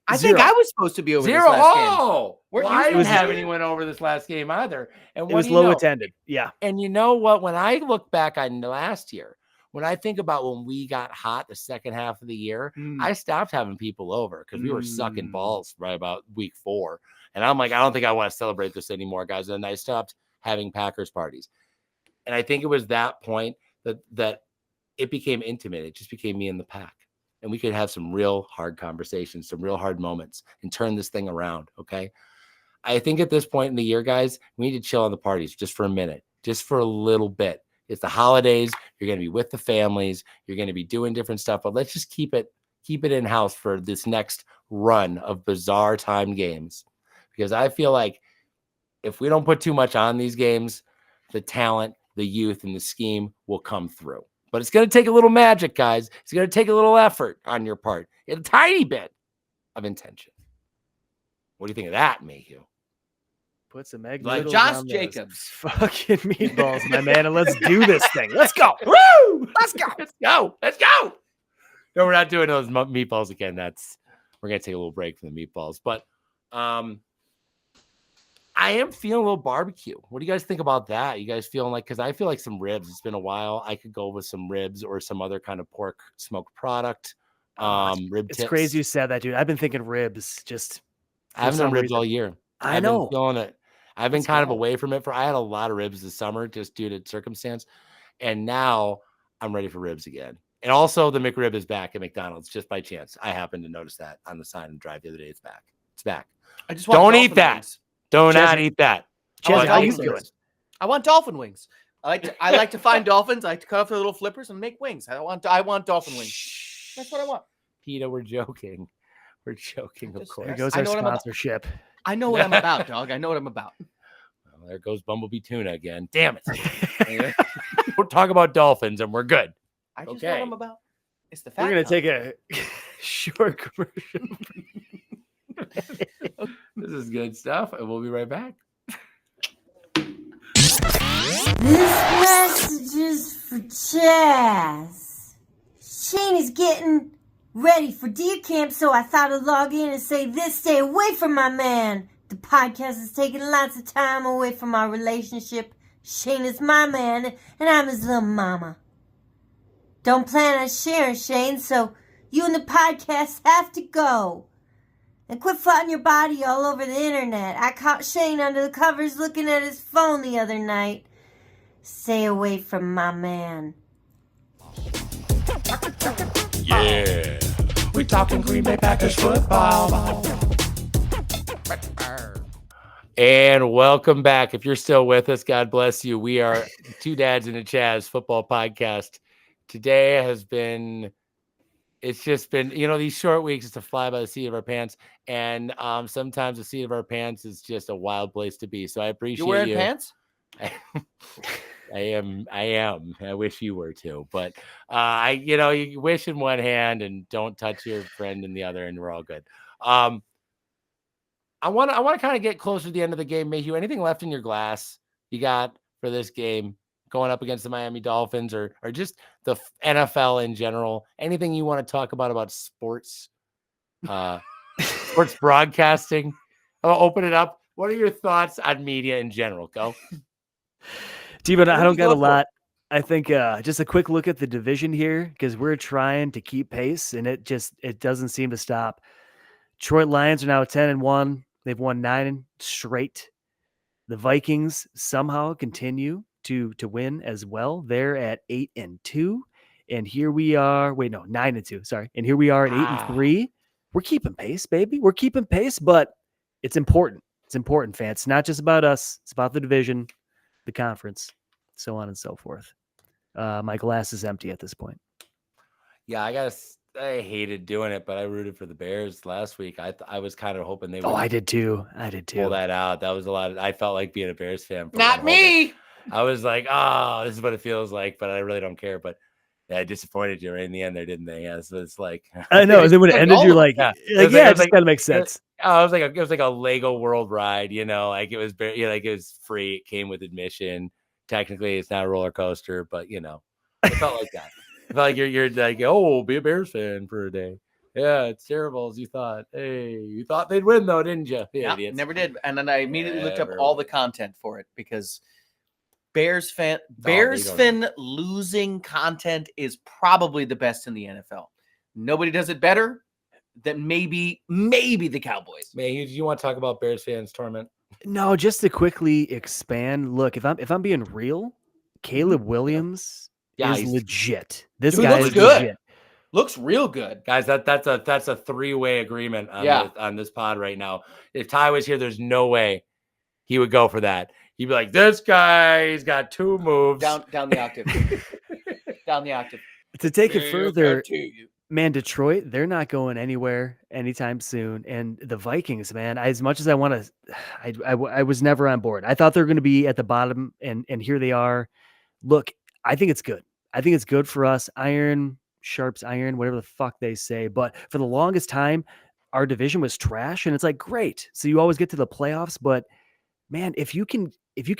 Speaker 3: I think I was supposed to be over
Speaker 1: Zero.
Speaker 3: this last game.
Speaker 1: Oh,
Speaker 3: Weren't
Speaker 1: well,
Speaker 3: you
Speaker 1: I didn't
Speaker 3: supposed to
Speaker 1: have
Speaker 3: be?
Speaker 1: anyone over this last game either. And
Speaker 4: It
Speaker 1: what
Speaker 4: was
Speaker 1: do you
Speaker 4: low
Speaker 1: know?
Speaker 4: attended. Yeah.
Speaker 1: And you know what? When I look back on last year, when I think about when we got hot the second half of the year, I stopped having people over because we were sucking balls right about week 4. And I'm like, I don't think I want to celebrate this anymore, guys. And I stopped having Packers parties. And I think it was that point that it became intimate. It just became me and the pack. And we could have some real hard conversations, some real hard moments and turn this thing around. Okay. I think at this point in the year, guys, we need to chill on the parties just for a minute, just for a little bit. It's the holidays. You're going to be with the families. You're going to be doing different stuff, but let's just keep it in house for this next run of bizarre time games. Because I feel like if we don't put too much on these games, the talent, the youth, and the scheme will come through. But it's going to take a little magic, guys. It's going to take a little effort on your part, a tiny bit of intention. What do you think of that, Mayhew?
Speaker 4: Put some egg
Speaker 3: Like
Speaker 4: noodles
Speaker 3: Josh
Speaker 4: on those
Speaker 3: Jacobs.
Speaker 4: fucking meatballs, my man, and let's do this thing. Let's go.
Speaker 1: Woo! Let's go. Let's go. Let's go. No, we're not doing those meatballs again. We're going to take a little break from the meatballs. But I am feeling a little barbecue. What do you guys think about that? You guys feeling like, because I feel like some ribs. It's been a while. I could go with some ribs or some other kind of pork smoked product. Rib
Speaker 4: It's
Speaker 1: tips.
Speaker 4: crazy you said that, dude. I've been thinking ribs. Just
Speaker 1: I haven't done ribs all year.
Speaker 4: I
Speaker 1: I've
Speaker 4: know.
Speaker 1: been feeling it. I've been
Speaker 4: Let's
Speaker 1: kind of
Speaker 4: go.
Speaker 1: away from it. I had a lot of ribs this summer just due to circumstance. And now I'm ready for ribs again. And also the McRib is back at McDonald's just by chance. I happened to notice that on the sign and drive the other day. It's back. It's back.
Speaker 3: I just want
Speaker 1: Don't
Speaker 3: dolphin
Speaker 1: eat that.
Speaker 3: wings.
Speaker 1: Do
Speaker 4: Chaz,
Speaker 1: not eat that.
Speaker 4: Chaz,
Speaker 1: Oh,
Speaker 4: how you
Speaker 1: dolphin
Speaker 4: doing?
Speaker 1: wings.
Speaker 3: I want dolphin wings. I like to find dolphins. I like to cut off their little flippers and make wings. I want dolphin wings. That's what I want.
Speaker 1: PETA, we're joking. We're joking, of
Speaker 4: There
Speaker 1: course.
Speaker 4: goes
Speaker 3: I
Speaker 4: our
Speaker 3: know what I'm about.
Speaker 4: sponsorship.
Speaker 3: I know what I'm about, dog. I know what I'm about.
Speaker 1: Well, there goes Bumblebee Tuna again. Damn it. We'll talk about dolphins and we're good.
Speaker 3: I just know what
Speaker 1: Okay.
Speaker 3: I'm about. It's the fact.
Speaker 4: We're gonna take a short commercial.
Speaker 1: This is good stuff, and we'll be right back.
Speaker 7: This message is for Chaz. Shane is getting ready for deer camp, so I thought I'd log in and say this: stay away from my man. The podcast is taking lots of time away from our relationship. Shane is my man, and I'm his little mama. Don't plan on sharing, Shane, so you and the podcast have to go. And quit flaunting your body all over the internet. I caught Shane under the covers looking at his phone the other night. Stay away from my man.
Speaker 2: Yeah. We talking Green Bay Packers football.
Speaker 1: And welcome back. If you're still with us, God bless you. We are Two Dads and a Chaz football podcast. Today it's just been, these short weeks, it's a fly by the seat of our pants. And sometimes the seat of our pants is just a wild place to be. So I appreciate
Speaker 3: You wearing
Speaker 1: you.
Speaker 3: pants?
Speaker 1: I am. I wish you were too, but you wish in one hand and don't touch your friend in the other, and we're all good. I want to kind of get closer to the end of the game. Mayhew, anything left in your glass you got for this game going up against the Miami Dolphins, or just the NFL in general? Anything you want to talk about sports, sports broadcasting? I'll open it up. What are your thoughts on media in general? Go.
Speaker 4: But I
Speaker 3: What
Speaker 4: don't
Speaker 3: you
Speaker 4: got a
Speaker 3: going for?
Speaker 4: lot. I think just a quick look at the division here, because we're trying to keep pace, and it doesn't seem to stop. Detroit Lions are now 10-1. They've won 9 straight. The Vikings somehow continue to win as well. They're at 8-2, and here we are. 9-2. Sorry, and here we are at 8-3. We're keeping pace, baby. We're keeping pace, but it's important. It's important, fans. It's not just about us. It's about the division, the conference, so on and so forth. My glass is empty at this point.
Speaker 1: Yeah, I hated doing it, but I rooted for the Bears last week. I was kind of hoping they would.
Speaker 4: I did too.
Speaker 1: Pull that out. That was a lot. I felt like being a Bears fan.
Speaker 3: Not me.
Speaker 1: I was like, oh, this is what it feels like, but I really don't care. But yeah, I disappointed you right in the end there, didn't they? Yeah, so it's like
Speaker 4: I know. Then when it ended, you're like, it just gotta make sense.
Speaker 1: Oh, it was like a Lego World ride, like it was like it was free. It came with admission. Technically, it's not a roller coaster, but it felt like that. It felt like you're like, oh, be a Bears fan for a day. Yeah, it's terrible as you thought. Hey, you thought they'd win though, didn't you?
Speaker 3: Yeah,
Speaker 1: Idiots.
Speaker 3: never did. And then I immediately looked up
Speaker 1: Never.
Speaker 3: all the content for it, because Bears fan losing content is probably the best in the NFL. Nobody does it better than maybe the Cowboys.
Speaker 1: Man, do you want to talk about Bears fans torment?
Speaker 4: No, just to quickly expand. Look, if I'm being real, Caleb Williams is
Speaker 1: he's
Speaker 4: legit. This
Speaker 3: Dude,
Speaker 4: guy
Speaker 3: looks
Speaker 4: is
Speaker 3: good.
Speaker 4: legit.
Speaker 3: Looks real good.
Speaker 1: Guys, that's a three-way agreement on this pod right now. If Ty was here, there's no way he would go for that. He'd be like, this guy, he's got 2 moves.
Speaker 3: Down the octave. Down the octave.
Speaker 4: To take it further, man, Detroit, they're not going anywhere anytime soon. And the Vikings, man, as much as I want to, I was never on board. I thought they were going to be at the bottom, and here they are. Look, I think it's good. I think it's good for us. Iron sharps iron, whatever the fuck they say. But for the longest time, our division was trash, and it's like, great. So you always get to the playoffs, but man, if you can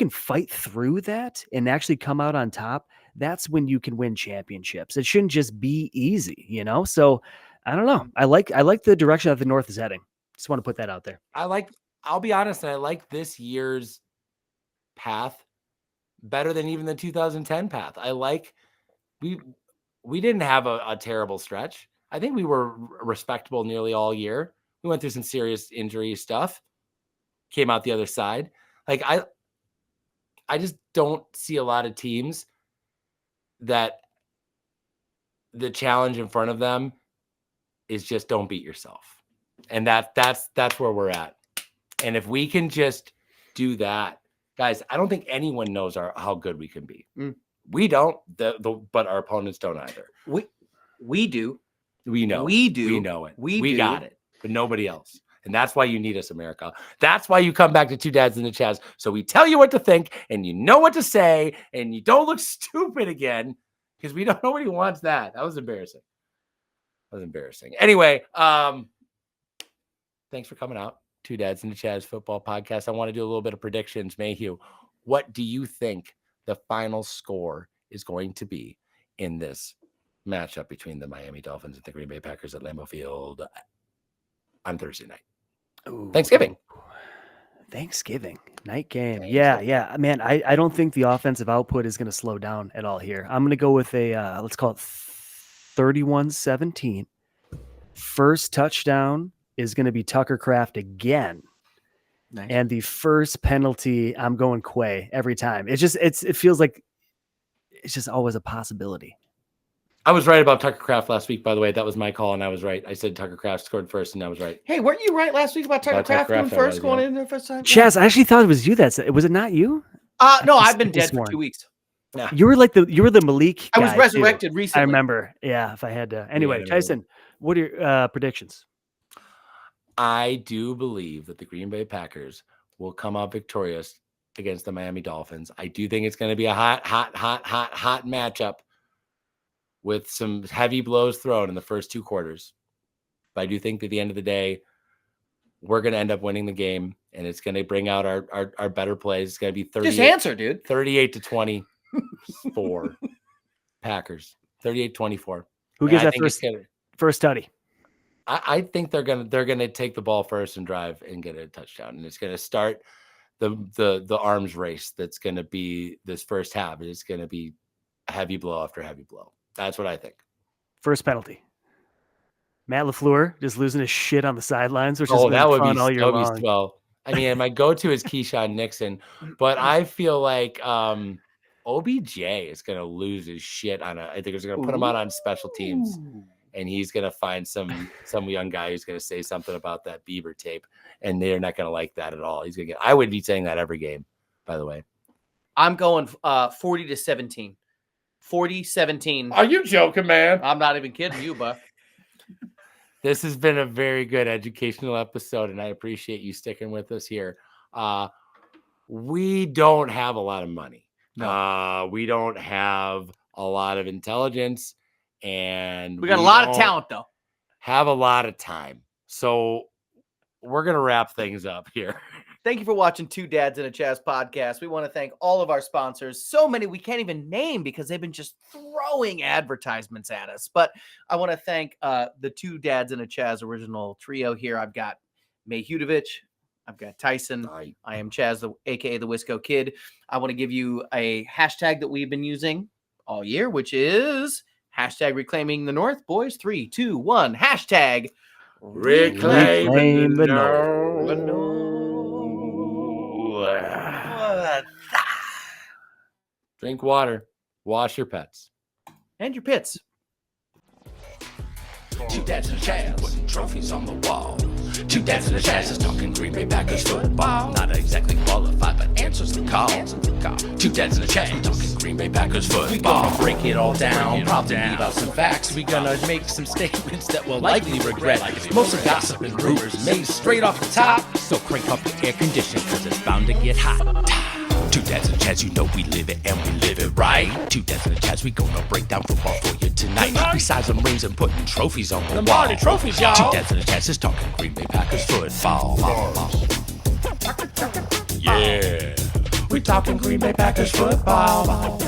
Speaker 4: fight through that and actually come out on top, that's when you can win championships. It shouldn't just be easy, So I don't know. I like the direction that the North is heading. Just want to put that out there.
Speaker 1: I'll be honest, I like this year's path better than even the 2010 path. I like we didn't have a terrible stretch. I think we were respectable nearly all year. We went through some serious injury stuff, came out the other side. Like I just don't see a lot of teams that the challenge in front of them is just don't beat yourself. And that's where we're at. And if we can just do that Guys, I don't think anyone knows how good we can be.
Speaker 3: Mm.
Speaker 1: We don't, but our opponents don't either.
Speaker 3: We do.
Speaker 1: We know.
Speaker 3: We do.
Speaker 1: We know it.
Speaker 3: We
Speaker 1: We
Speaker 3: do.
Speaker 1: got it, but nobody else. And that's why you need us, America. That's why you come back to Two Dads and the Chaz. So we tell you what to think, and you know what to say, and you don't look stupid again, because we don't. Nobody wants that. That was embarrassing. Anyway, thanks for coming out. Two Dads and the Chaz football podcast. I want to do a little bit of predictions. Mayhew, what do you think the final score is going to be in this matchup between the Miami Dolphins and the Green Bay Packers at Lambeau Field on Thursday night?
Speaker 4: Ooh.
Speaker 1: Thanksgiving
Speaker 4: night game. Yeah. Man, I don't think the offensive output is going to slow down at all here. I'm going to go with a, let's call it 31-17. First touchdown is going to be Tucker Kraft again.
Speaker 3: Nice.
Speaker 4: And the first penalty, I'm going Quay every time. It feels like it's just always a possibility.
Speaker 1: I was right about Tucker Kraft last week, by the way. That was my call, and I was right. I said Tucker Kraft scored first, and I was right.
Speaker 3: Hey, weren't you right last week about Tucker Kraft going first, going in there first time?
Speaker 4: Chaz, I actually thought it was you that said it. Was it not you?
Speaker 3: No, I've been dead for 2 weeks.
Speaker 1: Yeah.
Speaker 4: You were the Malik guy.
Speaker 3: I was resurrected
Speaker 4: too.
Speaker 3: recently.
Speaker 4: I remember. Yeah, if I had to. Anyway, Tyson, what are your predictions?
Speaker 1: I do believe that the Green Bay Packers will come out victorious against the Miami Dolphins. I do think it's going to be a hot matchup with some heavy blows thrown in the first two quarters. But I do think that at the end of the day, we're going to end up winning the game, and it's going to bring out our better plays. It's going to be 38-24 Packers. 38-24.
Speaker 4: Who gets that first study?
Speaker 1: I think they're gonna take the ball first and drive and get a touchdown, and it's gonna start the arms race. That's gonna be this first half. It's gonna be heavy blow after heavy blow. That's what I think.
Speaker 4: First penalty. Matt LaFleur just losing his shit on the sidelines, which is
Speaker 1: that would
Speaker 4: fun
Speaker 1: be
Speaker 4: all year long.
Speaker 1: Well, I mean, my go-to is Keyshawn Nixon, but I feel like OBJ is gonna lose his shit I think it's gonna put him out on special teams. And he's going to find some young guy who's going to say something about that Bieber tape, and they're not going to like that at all. I would be saying that every game, by the way.
Speaker 3: I'm going 40-17. 40-17.
Speaker 1: Are you joking, man?
Speaker 3: I'm not even kidding you, Buff.
Speaker 1: This has been a very good educational episode, and I appreciate you sticking with us here. We don't have a lot of money. No. We don't have a lot of intelligence. And
Speaker 3: we got a lot of talent, though.
Speaker 1: Have a lot of time. So we're going to wrap things up here.
Speaker 3: Thank you for watching Two Dads and a Chaz podcast. We want to thank all of our sponsors. So many we can't even name because they've been just throwing advertisements at us. But I want to thank the Two Dads and a Chaz original trio here. I've got Mayhudovich. I've got Tyson. I am Chaz, a.k.a. the Wisco Kid. I want to give you a hashtag that we've been using all year, which is... Hashtag reclaiming the North, boys. 3, 2, 1. Hashtag
Speaker 1: reclaim the North. Drink water. Wash your pets.
Speaker 3: And your pits.
Speaker 2: Two dads and a Chaz putting trophies on the wall. Two dads and a Chaz is talking Green Bay Packers football. Not exactly qualified, but answers the call. Two dads and a Chaz talking Green Bay Packers football. We gonna break it all down, probably leave out some facts. We gonna make some statements that we'll likely regret. Most of gossip and rumors made straight off the top. So crank up the air conditioner, cause it's bound to get hot. Two dads and a Chaz, you know we live it and we live it right. Two dads and a Chaz, we gonna break down football for you tonight. Besides them rings and putting trophies on the wall.
Speaker 3: Trophies, y'all.
Speaker 2: Two dads and a Chaz is talking Green Bay Packers football. Yeah, we talking Green Bay Packers football.